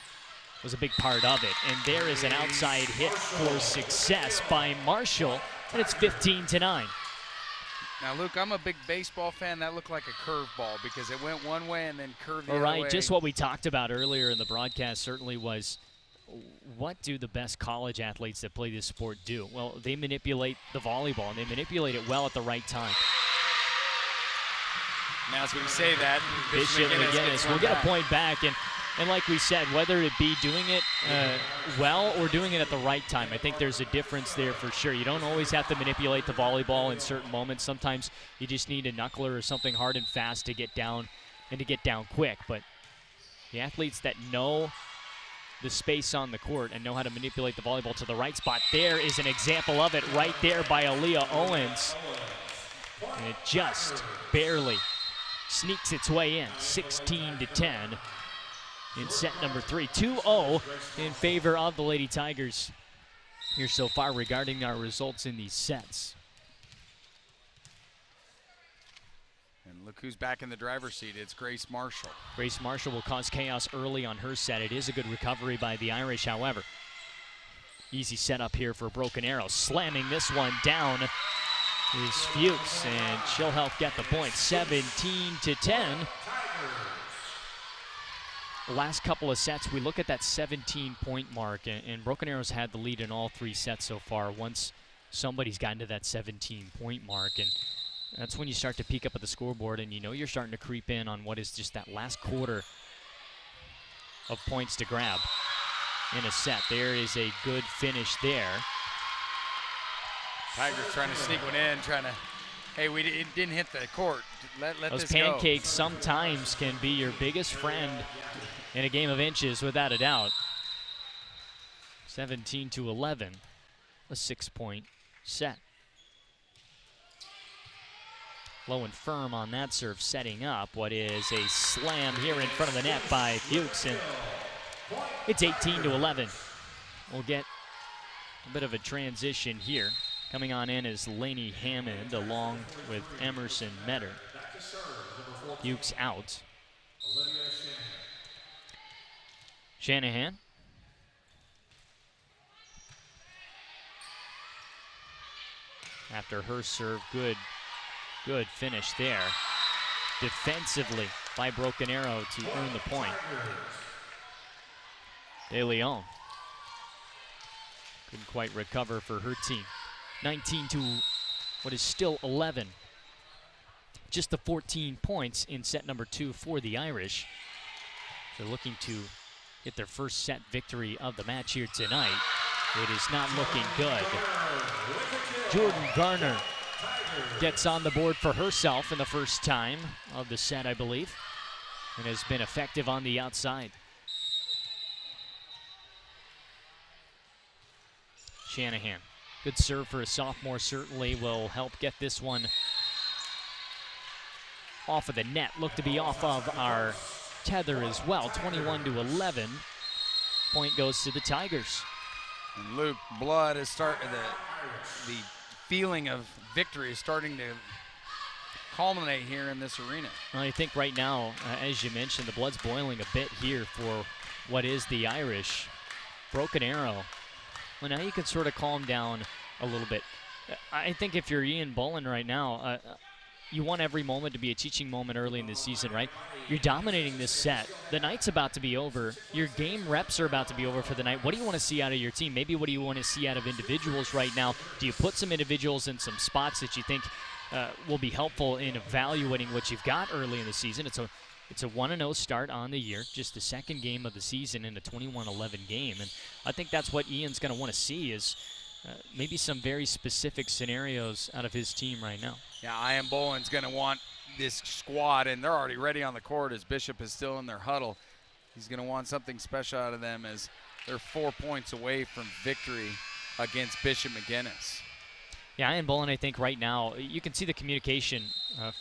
Speaker 2: was a big part of it. And there is an outside hit for success by Marshall, and it's 15-9.
Speaker 1: Now, Luke, I'm a big baseball fan. That looked like a curveball because it went one way and then curved the other way.
Speaker 2: Right, just what we talked about earlier in the broadcast certainly was, what do the best college athletes that play this sport do? Well, they manipulate the volleyball, and they manipulate it well at the right time.
Speaker 1: Now, as we say that,
Speaker 2: Bishop McGuinness will get a point back. And like we said, whether it be doing it well or doing it at the right time, I think there's a difference there for sure. You don't always have to manipulate the volleyball in certain moments. Sometimes you just need a knuckler or something hard and fast to get down and to get down quick. But the athletes that know the space on the court and know how to manipulate the volleyball to the right spot, there is an example of it right there by Aaliyah Owens. And it just barely sneaks its way in, 16-10. In set number 3, 2-0 in favor of the Lady Tigers here so far regarding our results in these sets.
Speaker 1: And look who's back in the driver's seat. It's Grace Marshall.
Speaker 2: Grace Marshall will cause chaos early on her set. It is a good recovery by the Irish, however. Easy setup here for Broken Arrow. Slamming this one down is Fuchs, and she'll help get the point. 17-10. The last couple of sets, we look at that 17-point mark, and Broken Arrow's had the lead in all 3 sets so far. Once somebody's gotten to that 17-point mark, and that's when you start to peek up at the scoreboard, and you know you're starting to creep in on what is just that last quarter of points to grab in a set. There is a good finish there.
Speaker 1: Tigers trying to sneak one in, hey, it didn't hit the court. Let
Speaker 2: Those
Speaker 1: this go.
Speaker 2: pancakes sometimes can be your biggest friend in a game of inches, without a doubt. 17-11, a 6-point set. Low and firm on that serve, setting up what is a slam here in front of the net by Fuchs, and it's 18-11. We'll get a bit of a transition here. Coming on in is Lainey Hammond along with Emerson Metter. Fuchs out. Shanahan. After her serve, good finish there. Defensively by Broken Arrow to earn the point. De Leon couldn't quite recover for her team. 19 to what is still 11. Just the 14 points in set number 2 for the Irish. They're looking to get their first set victory of the match here tonight. It is not looking good. Jordan Garner gets on the board for herself in the first time of the set, I believe, and has been effective on the outside. Shanahan, good serve for a sophomore, certainly will help get this one off of the net. Look to be off of our tether as well. 21-11. Point goes to the Tigers.
Speaker 1: And Luke, blood is starting, the feeling of victory is starting to culminate here in this arena.
Speaker 2: Well, I think right now, as you mentioned, the blood's boiling a bit here for what is the Irish. Broken Arrow. Well, now you can sort of calm down a little bit. I think if you're Ian Bullen right now, you want every moment to be a teaching moment early in the season, right? You're dominating this set. The night's about to be over. Your game reps are about to be over for the night. What do you want to see out of your team? Maybe what do you want to see out of individuals right now? Do you put some individuals in some spots that you think will be helpful in evaluating what you've got early in the season? It's a 1-0 start on the year, just the second game of the season in a 21-11 game. And I think that's what Ian's going to want to see is maybe some very specific scenarios out of his team right now.
Speaker 1: Yeah, Ian Bowen's going to want this squad, and they're already ready on the court as Bishop is still in their huddle. He's going to want something special out of them as they're 4 points away from victory against Bishop McGuinness.
Speaker 2: Yeah, Ian Bullen, I think right now, you can see the communication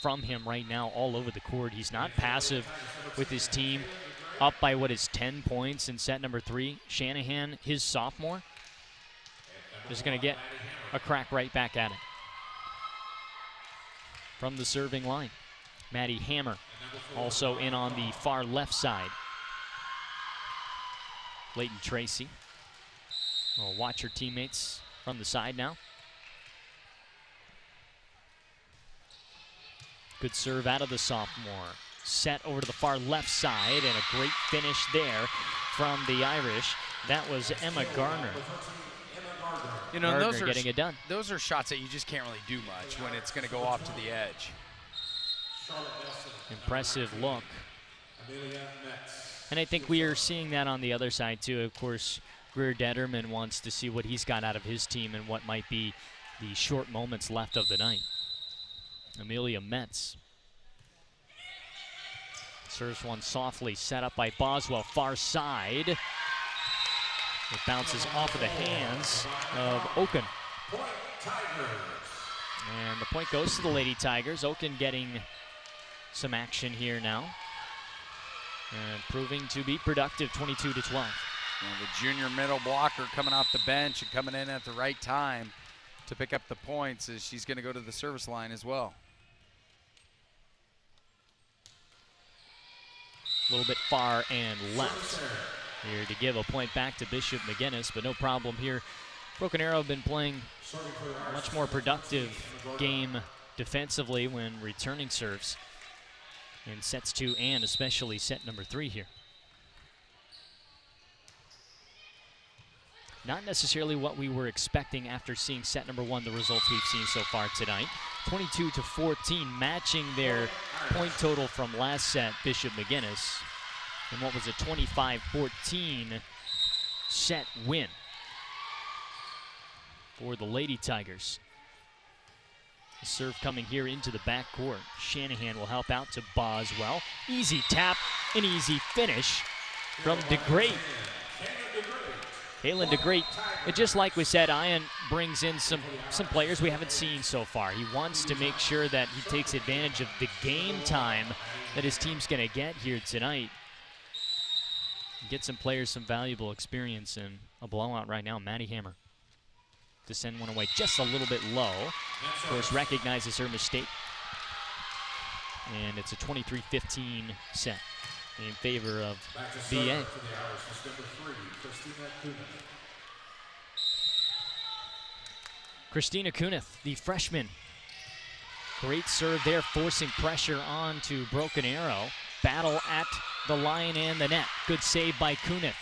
Speaker 2: from him right now all over the court. He's not passive with his team. Up by what is 10 points in set number 3. Shanahan, his sophomore, is going to get a crack right back at it. From the serving line, Maddie Hammer also in on the far left side. Leighton Tracy will watch her teammates from the side now. Good serve out of the sophomore. Set over to the far left side, and a great finish there from the Irish. That was Emma Garner.
Speaker 1: You know,
Speaker 2: Gardner getting it done.
Speaker 1: Those are shots that you just can't really do much when it's going to go off to the edge.
Speaker 2: Impressive look. And I think we are seeing that on the other side too. Of course, Greer Detterman wants to see what he's got out of his team and what might be the short moments left of the night. Amelia Metz serves one softly, set up by Boswell, far side. It bounces off of the hands of Oken. And the point goes to the Lady Tigers. Oken getting some action here now. And proving to be productive, 22-12.
Speaker 1: The junior middle blocker coming off the bench and coming in at the right time to pick up the points as she's going to go to the service line as well.
Speaker 2: a little bit far and left. Here to give a point back to Bishop McGuinness, but no problem here. Broken Arrow have been playing a much more productive game defensively when returning serves in sets 2 and especially set number 3 here. Not necessarily what we were expecting after seeing set number 1, the results we've seen so far tonight. 22-14, matching their point total from last set, Bishop McGuinness, and what was a 25-14 set win for the Lady Tigers. The serve coming here into the backcourt. Shanahan will help out to Boswell. Easy tap, an easy finish from DeGreat. Kaylin DeGreat, and just like we said, Ian brings in some players we haven't seen so far. He wants to make sure that he takes advantage of the game time that his team's going to get here tonight. Get some players some valuable experience in a blowout right now. Maddie Hammer to send one away just a little bit low. Of course, recognizes her mistake. And it's a 23-15 set in favor of VA. Christina Kunith, the freshman. Great serve there, forcing pressure onto Broken Arrow. Battle at the line and the net. Good save by Kunith.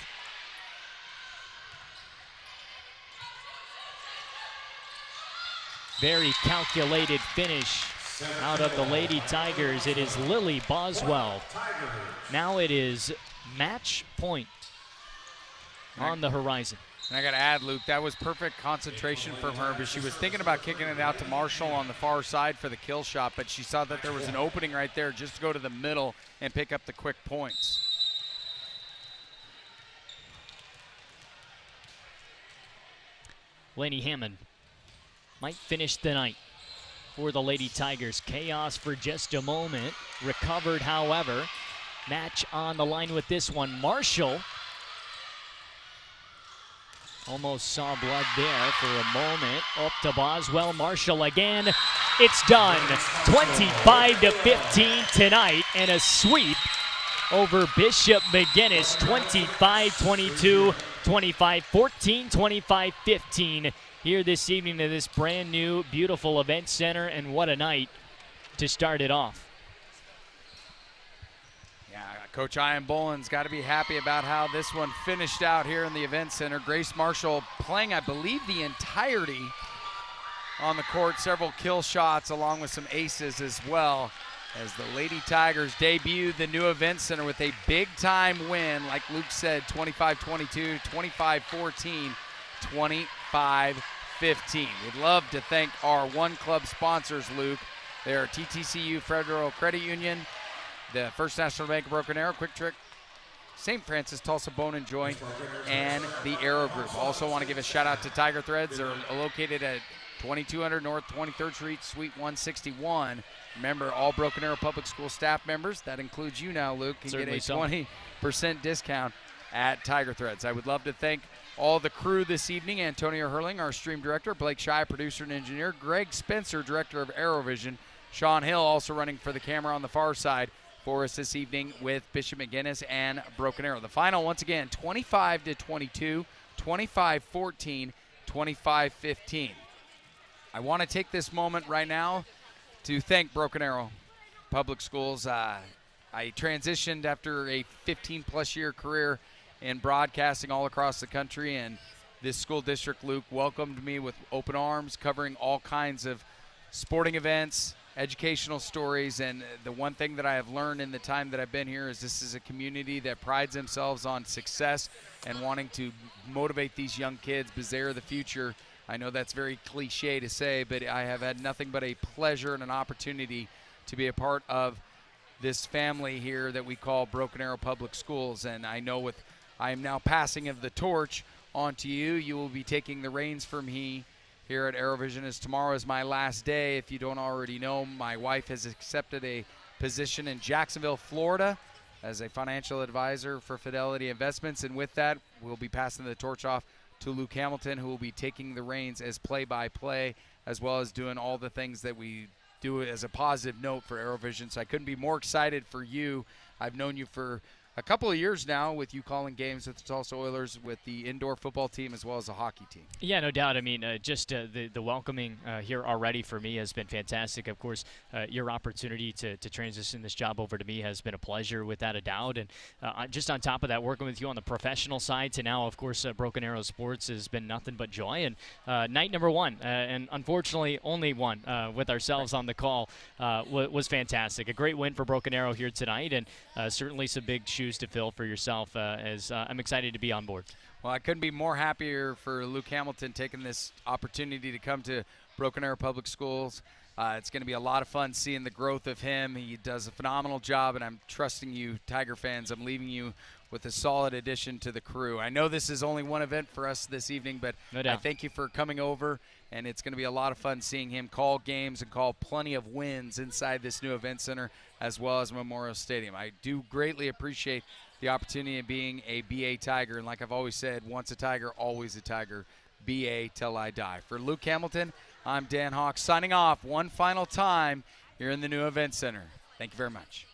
Speaker 2: Very calculated finish out of the Lady Tigers. It is Lily Boswell. Now it is match point on the horizon.
Speaker 1: And I got to add, Luke, that was perfect concentration from her, but she was thinking about kicking it out to Marshall on the far side for the kill shot, but she saw that there was an opening right there just to go to the middle and pick up the quick points.
Speaker 2: Lainey Hammond might finish the night for the Lady Tigers. Chaos for just a moment. Recovered, however. Match on the line with this one. Marshall almost saw blood there for a moment. Up to Boswell. Marshall again. It's done. 25-15 tonight, and a sweep over Bishop McGuinness. 25-22, 25-14, 25-15 here this evening to this brand new, beautiful event center, and what a night to start it off.
Speaker 1: Yeah, Coach Ian Boland's got to be happy about how this one finished out here in the event center. Grace Marshall playing, I believe, the entirety on the court, several kill shots along with some aces as well, as the Lady Tigers debuted the new event center with a big-time win, like Luke said, 25-22, 25-14, 25-15. We'd love to thank our One Club sponsors, Luke. They are TTCU Federal Credit Union, the First National Bank of Broken Arrow, Quick Trip, St. Francis, Tulsa Bone and Joint, and the Arrow Group. Also want to give a shout-out to Tiger Threads. They're located at 2200 North 23rd Street, Suite 161. Remember, all Broken Arrow Public School staff members, that includes you now, Luke, can
Speaker 2: Certainly
Speaker 1: get a 20% discount at Tiger Threads. I would love to thank all the crew this evening. Antonio Hurling, our stream director, Blake Shai, producer and engineer, Greg Spencer, director of ArrowVision, Sean Hill also running for the camera on the far side for us this evening with Bishop McGuinness and Broken Arrow. The final, once again, 25-22, 25-14, 25-15. I want to take this moment right now to thank Broken Arrow Public Schools. I transitioned after a 15-plus year career in broadcasting all across the country, and this school district, Luke, welcomed me with open arms, covering all kinds of sporting events, educational stories, and the one thing that I have learned in the time that I've been here is this is a community that prides themselves on success and wanting to motivate these young kids because they are the future. I know that's very cliche to say, but I have had nothing but a pleasure and an opportunity to be a part of this family here that we call Broken Arrow Public Schools. And I know I am now passing of the torch on to you. You will be taking the reins from me here at ArrowVision, as tomorrow is my last day. If you don't already know, my wife has accepted a position in Jacksonville, Florida as a financial advisor for Fidelity Investments. And with that, we'll be passing the torch off to Luke Hamilton, who will be taking the reins as play-by-play, as well as doing all the things that we do as a positive note for ArrowVision. So I couldn't be more excited for you. I've known you for a couple of years now with you calling games with the Tulsa Oilers with the indoor football team as well as the hockey team.
Speaker 2: Yeah, no doubt. I mean, the welcoming here already for me has been fantastic. Of course, your opportunity to transition this job over to me has been a pleasure without a doubt. And just on top of that, working with you on the professional side to now, of course, Broken Arrow Sports has been nothing but joy. And night number one, and unfortunately only one with ourselves on the call, was fantastic. A great win for Broken Arrow here tonight, and certainly some big shoes to fill for yourself as I'm excited to be on board.
Speaker 1: Well, I couldn't be more happier for Luke Hamilton taking this opportunity to come to Broken Arrow Public Schools. It's going to be a lot of fun seeing the growth of him. He does a phenomenal job, and I'm trusting you, Tiger fans. I'm leaving you with a solid addition to the crew. I know this is only one event for us this evening, but
Speaker 2: no doubt.
Speaker 1: I thank you for coming over, and it's going to be a lot of fun seeing him call games and call plenty of wins inside this new event center as well as Memorial Stadium. I do greatly appreciate the opportunity of being a BA Tiger, and like I've always said, once a Tiger, always a Tiger, BA till I die. For Luke Hamilton, I'm Dan Hawk signing off one final time here in the new event center. Thank you very much.